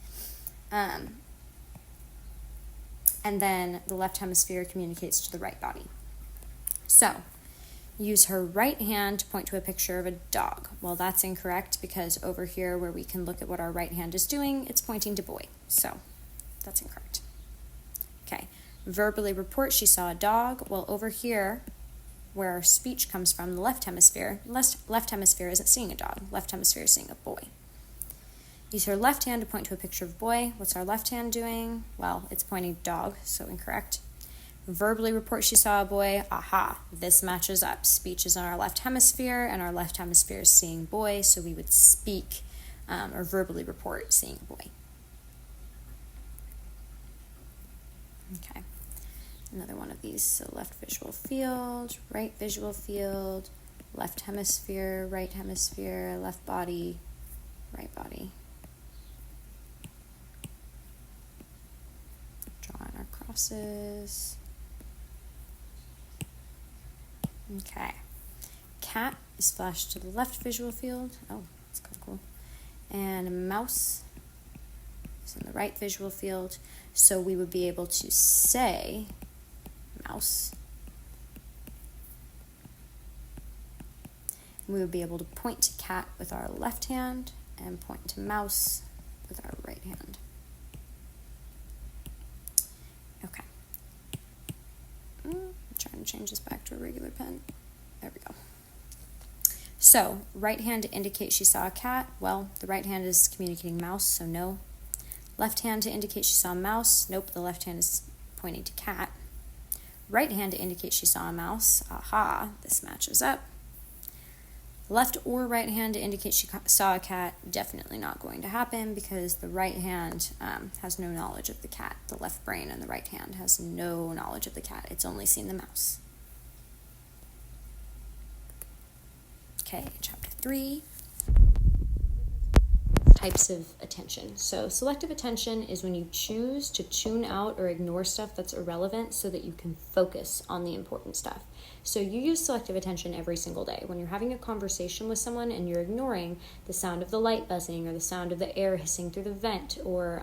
And then the left hemisphere communicates to the right body. So, use her right hand to point to a picture of a dog. Well, that's incorrect because over here where we can look at what our right hand is doing, it's pointing to boy. So, that's incorrect. Okay, verbally report she saw a dog. Well, over here where our speech comes from, the left hemisphere isn't seeing a dog. Left hemisphere is seeing a boy. Use her left hand to point to a picture of boy. What's our left hand doing? Well, it's pointing dog, so incorrect. Verbally report she saw a boy. Aha, this matches up. Speech is in our left hemisphere, and our left hemisphere is seeing boy, so we would speak or verbally report seeing a boy. Okay, another one of these. So left visual field, right visual field, left hemisphere, left body, right body. Drawing our crosses. Okay. Cat is flashed to the left visual field. Oh, that's kind of cool. And a mouse is in the right visual field. So we would be able to say mouse. We would be able to point to cat with our left hand and point to mouse with our right hand. Okay. I'm trying to change this back to a regular pen. There we go. So, right hand to indicate she saw a cat. Well, the right hand is communicating mouse, so no. Left hand to indicate she saw a mouse. Nope, the left hand is pointing to cat. Right hand to indicate she saw a mouse. Aha, this matches up. Left or right hand to indicate she saw a cat. Definitely not going to happen because the right hand has no knowledge of the cat. The left brain and the right hand has no knowledge of the cat. It's only seen the mouse. Okay, chapter 3. Types of attention. So selective attention is when you choose to tune out or ignore stuff that's irrelevant so that you can focus on the important stuff. So you use selective attention every single day. When you're having a conversation with someone and you're ignoring the sound of the light buzzing or the sound of the air hissing through the vent or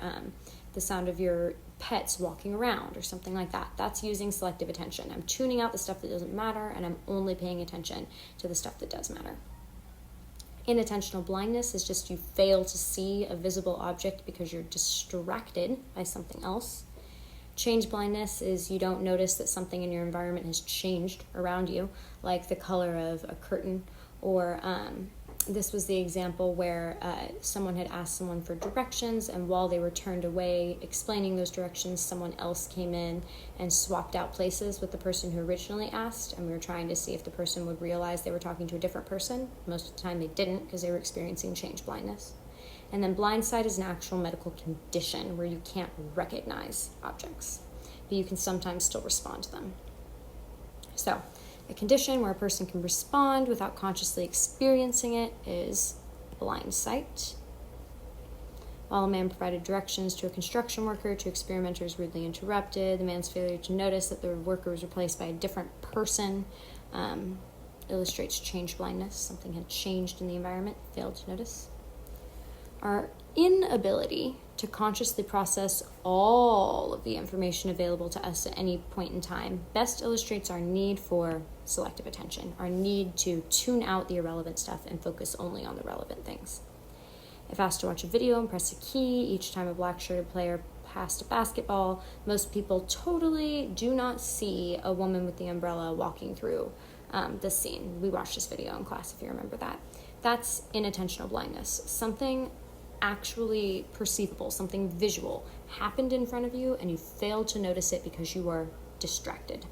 the sound of your pets walking around or something like that, that's using selective attention. I'm tuning out the stuff that doesn't matter and I'm only paying attention to the stuff that does matter. Inattentional blindness is just you fail to see a visible object because you're distracted by something else. Change blindness is you don't notice that something in your environment has changed around you, like the color of a curtain, or this was the example where someone had asked someone for directions, and while they were turned away explaining those directions, someone else came in and swapped out places with the person who originally asked, and we were trying to see if the person would realize they were talking to a different person. Most of the time they didn't because they were experiencing change blindness. And then blind sight is an actual medical condition where you can't recognize objects, but you can sometimes still respond to them. So, a condition where a person can respond without consciously experiencing it is blind sight. While a man provided directions to a construction worker, two experimenters rudely interrupted. The man's failure to notice that the worker was replaced by a different person illustrates change blindness. Something had changed in the environment, failed to notice. Our inability to consciously process all of the information available to us at any point in time best illustrates our need for selective attention, our need to tune out the irrelevant stuff and focus only on the relevant things. If asked to watch a video and press a key each time a black-shirted player passed a basketball, most people totally do not see a woman with the umbrella walking through this scene. We watched this video in class, if you remember that. That's inattentional blindness. Something actually perceivable, something visual happened in front of you and you failed to notice it because you were distracted.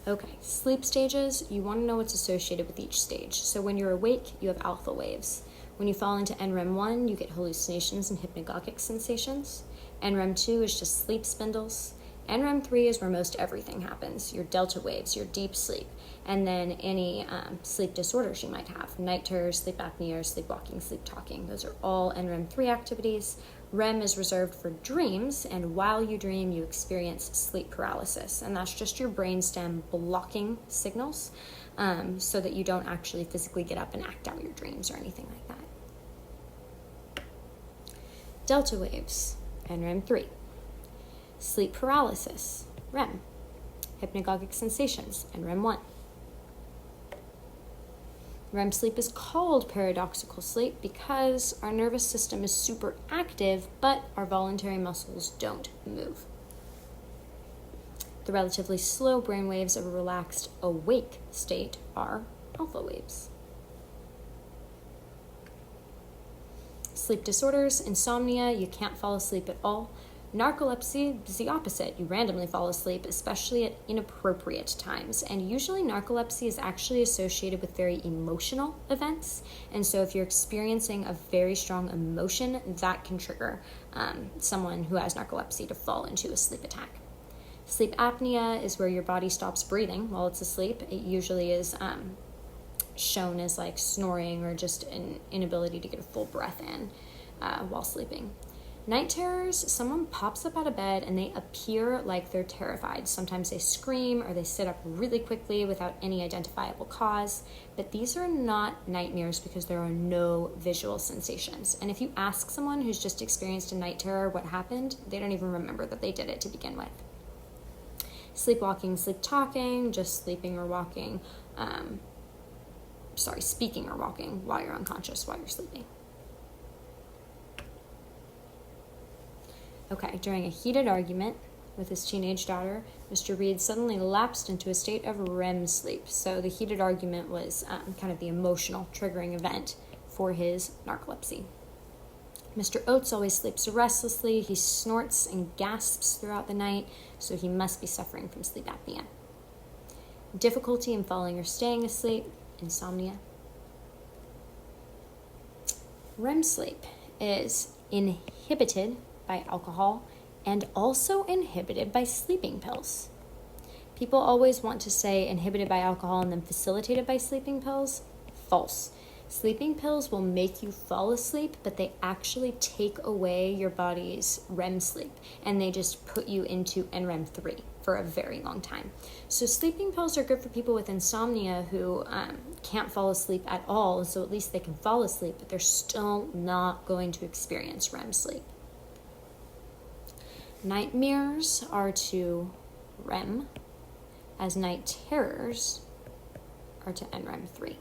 Okay, sleep stages, you want to know what's associated with each stage. So when you're awake, you have alpha waves. When you fall into NREM 1, you get hallucinations and hypnagogic sensations. NREM 2 is just sleep spindles. NREM 3 is where most everything happens, your delta waves, your deep sleep, and then any sleep disorders you might have, night terrors, sleep apnea, sleepwalking, sleep talking. Those are all NREM 3 activities. REM is reserved for dreams, and while you dream, you experience sleep paralysis, and that's just your brainstem blocking signals so that you don't actually physically get up and act out your dreams or anything like that. Delta waves, NREM 3. Sleep paralysis, REM. Hypnagogic sensations, NREM 1. REM sleep is called paradoxical sleep because our nervous system is super active, but our voluntary muscles don't move. The relatively slow brain waves of a relaxed awake state are alpha waves. Sleep disorders, insomnia, you can't fall asleep at all. Narcolepsy is the opposite. You randomly fall asleep, especially at inappropriate times. And usually narcolepsy is actually associated with very emotional events. And so if you're experiencing a very strong emotion, that can trigger someone who has narcolepsy to fall into a sleep attack. Sleep apnea is where your body stops breathing while it's asleep. It usually is shown as like snoring or just an inability to get a full breath in while sleeping. Night terrors, someone pops up out of bed and they appear like they're terrified. Sometimes they scream or they sit up really quickly without any identifiable cause. But these are not nightmares because there are no visual sensations. And if you ask someone who's just experienced a night terror what happened, they don't even remember that they did it to begin with. Sleepwalking, sleep talking, just sleeping or walking. Speaking or walking while you're unconscious, while you're sleeping. Okay, during a heated argument with his teenage daughter, Mr. Reed suddenly lapsed into a state of REM sleep. So the heated argument was kind of the emotional triggering event for his narcolepsy. Mr. Oates always sleeps restlessly. He snorts and gasps throughout the night, so he must be suffering from sleep apnea. Difficulty in falling or staying asleep, insomnia. REM sleep is inhibited by alcohol and also inhibited by sleeping pills. People always want to say inhibited by alcohol and then facilitated by sleeping pills. False. Sleeping pills will make you fall asleep, but they actually take away your body's REM sleep and they just put you into NREM 3 for a very long time. So sleeping pills are good for people with insomnia who can't fall asleep at all, so at least they can fall asleep, but they're still not going to experience REM sleep. Nightmares are to REM, as night terrors are to NREM 3.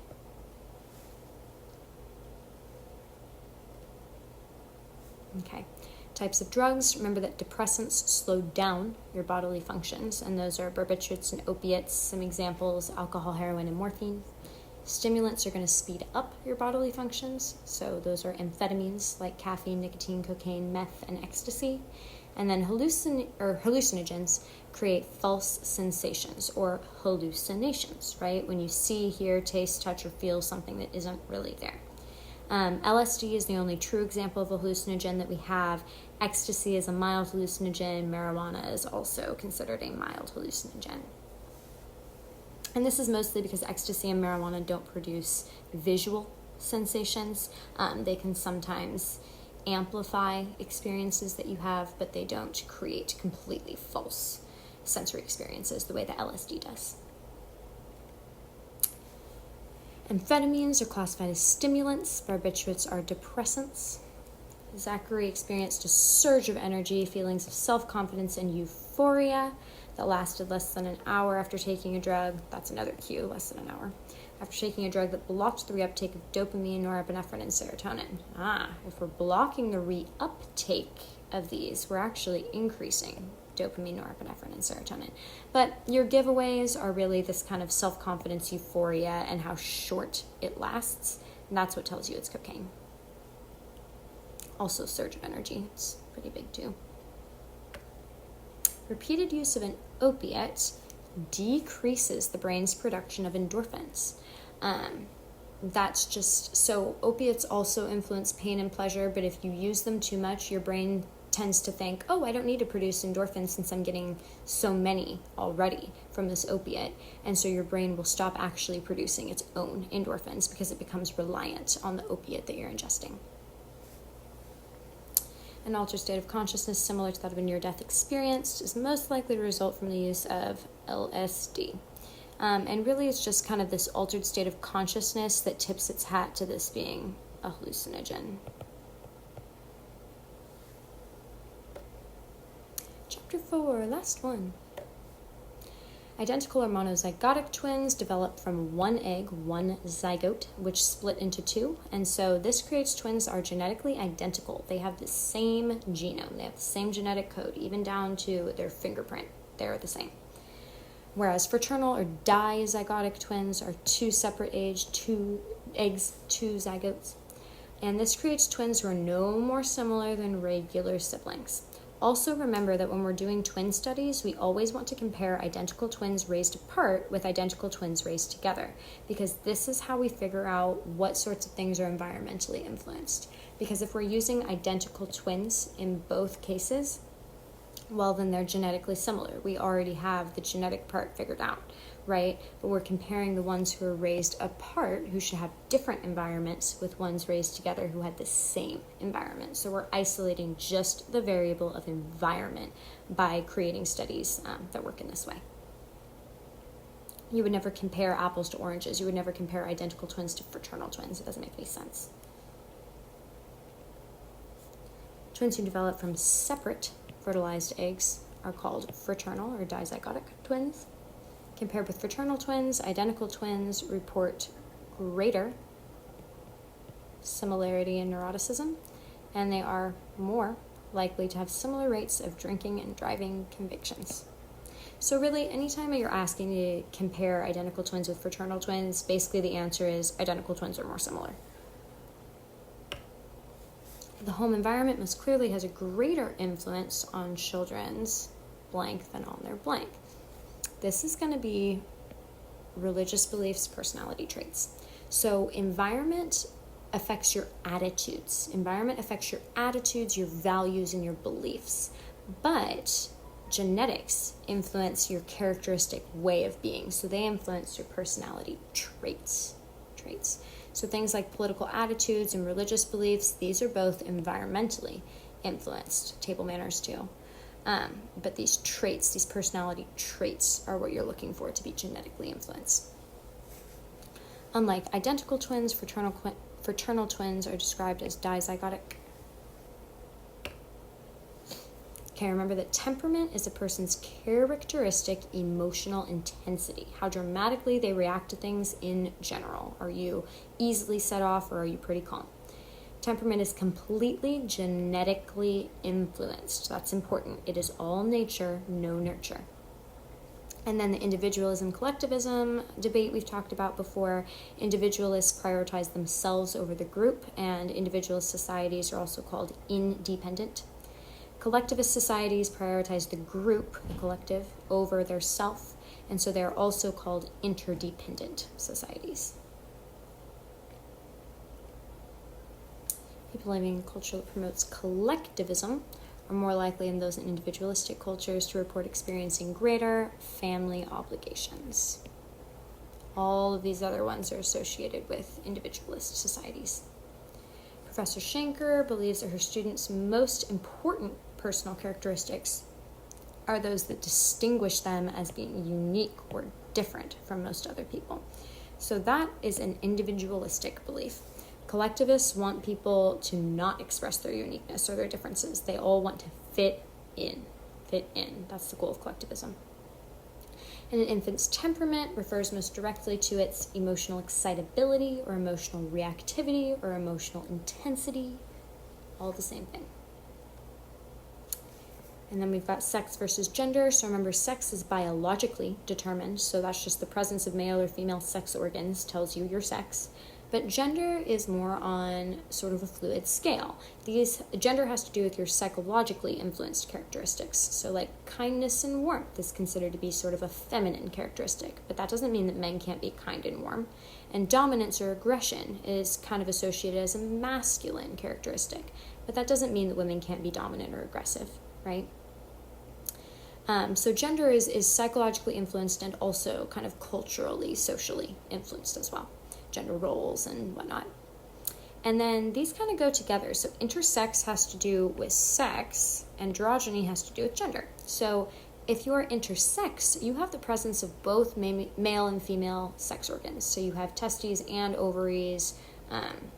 Okay, types of drugs. Remember that depressants slow down your bodily functions, and those are barbiturates and opiates. Some examples, alcohol, heroin, and morphine. Stimulants are going to speed up your bodily functions, so those are amphetamines like caffeine, nicotine, cocaine, meth, and ecstasy. And then hallucinogens create false sensations or hallucinations, right? When you see, hear, taste, touch, or feel something that isn't really there. LSD is the only true example of a hallucinogen that we have. Ecstasy is a mild hallucinogen. Marijuana is also considered a mild hallucinogen. And this is mostly because ecstasy and marijuana don't produce visual sensations. They can sometimes amplify experiences that you have, but they don't create completely false sensory experiences the way that LSD does. Amphetamines are classified as stimulants. Barbiturates are depressants. Zachary experienced a surge of energy, feelings of self-confidence and euphoria that lasted less than an hour after taking a drug. That's another cue, less than an hour. After taking a drug that blocked the reuptake of dopamine, norepinephrine, and serotonin. If we're blocking the reuptake of these, we're actually increasing dopamine, norepinephrine, and serotonin. But your giveaways are really this kind of self-confidence euphoria and how short it lasts. And that's what tells you it's cocaine. Also surge of energy. It's pretty big too. Repeated use of an opiate decreases the brain's production of endorphins. That's just, so opiates also influence pain and pleasure, but if you use them too much, your brain tends to think, oh, I don't need to produce endorphins since I'm getting so many already from this opiate. And so your brain will stop actually producing its own endorphins because it becomes reliant on the opiate that you're ingesting. An altered state of consciousness similar to that of a near-death experience is most likely to result from the use of LSD. And really it's just kind of this altered state of consciousness that tips its hat to this being a hallucinogen. Chapter 4, last one. Identical or monozygotic twins develop from one egg, one zygote, which split into two. And so this creates twins that are genetically identical. They have the same genome. They have the same genetic code, even down to their fingerprint. They're the same. Whereas fraternal or dizygotic twins are two separate eggs, two zygotes. And this creates twins who are no more similar than regular siblings. Also remember that when we're doing twin studies, we always want to compare identical twins raised apart with identical twins raised together, because this is how we figure out what sorts of things are environmentally influenced. Because if we're using identical twins in both cases, well, then they're genetically similar. We already have the genetic part figured out, right? But we're comparing the ones who are raised apart, who should have different environments, with ones raised together who had the same environment. So we're isolating just the variable of environment by creating studies that work in this way. You would never compare apples to oranges. You would never compare identical twins to fraternal twins. It doesn't make any sense. Twins who develop from separate fertilized eggs are called fraternal or dizygotic twins. Compared with fraternal twins, identical twins report greater similarity in neuroticism, and they are more likely to have similar rates of drinking and driving convictions. So really, anytime you're asking to compare identical twins with fraternal twins, basically the answer is identical twins are more similar. The home environment most clearly has a greater influence on children's blank than on their blank. This is going to be religious beliefs, personality traits. So environment affects your attitudes. Environment affects your attitudes, your values, and your beliefs. But genetics influence your characteristic way of being. So they influence your personality traits. So things like political attitudes and religious beliefs, these are both environmentally influenced. Table manners too. But these traits, these personality traits, are what you're looking for to be genetically influenced. Unlike identical twins, fraternal twins are described as dizygotic. Okay, remember that temperament is a person's characteristic emotional intensity, how dramatically they react to things in general. Are you easily set off, or are you pretty calm? Temperament is completely genetically influenced. That's important. It is all nature, no nurture. And then the individualism, collectivism debate we've talked about before. Individualists prioritize themselves over the group, and individualist societies are also called independent. Collectivist societies prioritize the group, the collective, over their self, and so they're also called interdependent societies. People living in a culture that promotes collectivism are more likely in those individualistic cultures to report experiencing greater family obligations. All of these other ones are associated with individualist societies. Professor Schenker believes that her students' most important personal characteristics are those that distinguish them as being unique or different from most other people. So that is an individualistic belief. Collectivists want people to not express their uniqueness or their differences. They all want to fit in. That's the goal of collectivism. And an infant's temperament refers most directly to its emotional excitability or emotional reactivity or emotional intensity. All the same thing. And then we've got sex versus gender. So remember, sex is biologically determined. So that's just the presence of male or female sex organs tells you your sex. But gender is more on sort of a fluid scale. Gender has to do with your psychologically influenced characteristics. So like kindness and warmth is considered to be sort of a feminine characteristic, but that doesn't mean that men can't be kind and warm. And dominance or aggression is kind of associated as a masculine characteristic, but that doesn't mean that women can't be dominant or aggressive, right? So gender is psychologically influenced and also kind of culturally, socially influenced as well. Gender roles and whatnot. And then these kind of go together. So intersex has to do with sex, androgyny has to do with gender. So if you're intersex, you have the presence of both male and female sex organs. So you have testes and ovaries,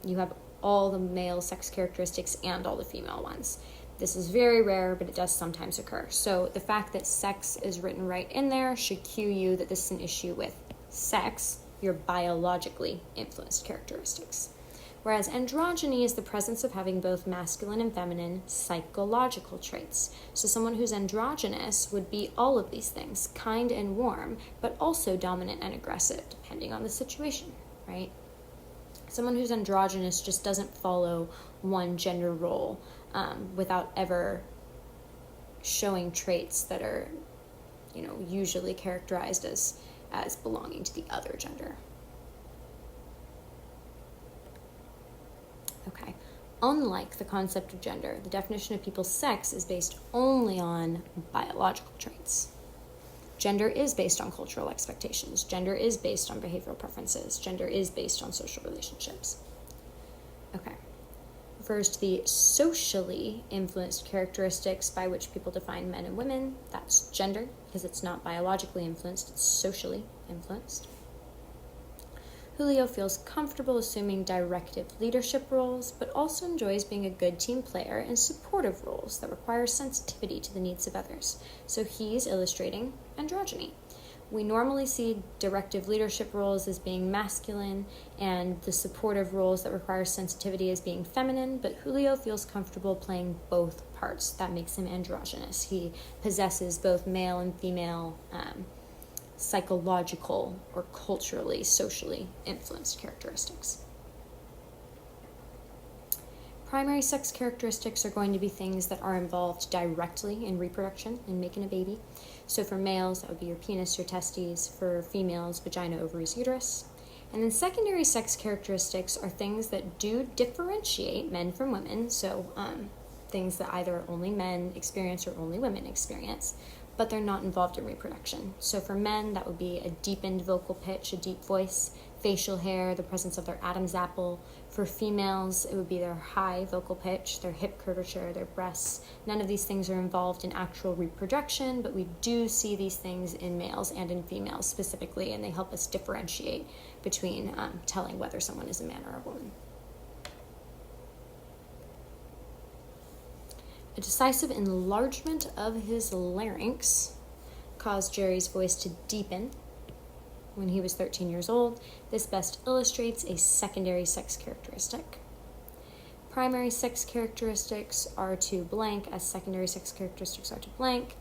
you have all the male sex characteristics and all the female ones. This is very rare, but it does sometimes occur. So the fact that sex is written right in there should cue you that this is an issue with sex, your biologically influenced characteristics. Whereas androgyny is the presence of having both masculine and feminine psychological traits. So someone who's androgynous would be all of these things, kind and warm, but also dominant and aggressive, depending on the situation, right? Someone who's androgynous just doesn't follow one gender role without ever showing traits that are, usually characterized as belonging to the other gender. Okay. Unlike the concept of gender, the definition of people's sex is based only on biological traits. Gender is based on cultural expectations. Gender is based on behavioral preferences. Gender is based on social relationships. Okay. Refers to the socially influenced characteristics by which people define men and women. That's gender, because it's not biologically influenced, it's socially influenced. Julio feels comfortable assuming directive leadership roles, but also enjoys being a good team player in supportive roles that require sensitivity to the needs of others. So he's illustrating androgyny. We normally see directive leadership roles as being masculine and the supportive roles that require sensitivity as being feminine, but Julio feels comfortable playing both parts. That makes him androgynous. He possesses both male and female psychological or culturally, socially influenced characteristics. Primary sex characteristics are going to be things that are involved directly in reproduction and making a baby. So for males, that would be your penis, your testes. For females, vagina, ovaries, uterus. And then secondary sex characteristics are things that do differentiate men from women. So things that either only men experience or only women experience, but they're not involved in reproduction. So for men, that would be a deepened vocal pitch, a deep voice, facial hair, the presence of their Adam's apple. For females, it would be their high vocal pitch, their hip curvature, their breasts. None of these things are involved in actual reproduction, but we do see these things in males and in females specifically, and they help us differentiate between telling whether someone is a man or a woman. A decisive enlargement of his larynx caused Jerry's voice to deepen when he was 13 years old. This best illustrates a secondary sex characteristic. Primary sex characteristics are to blank as secondary sex characteristics are to blank.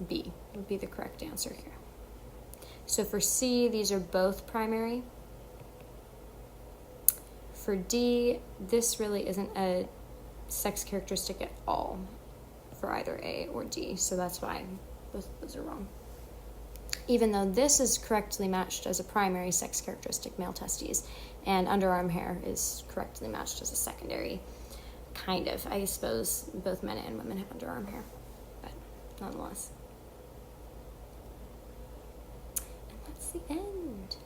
B would be the correct answer here. So for C, these are both primary. For D, this really isn't a sex characteristic at all for either A or D, so that's why both of those are wrong. Even though this is correctly matched as a primary sex characteristic, male testes, and underarm hair is correctly matched as a secondary, kind of. I suppose both men and women have underarm hair, but nonetheless. And that's the end.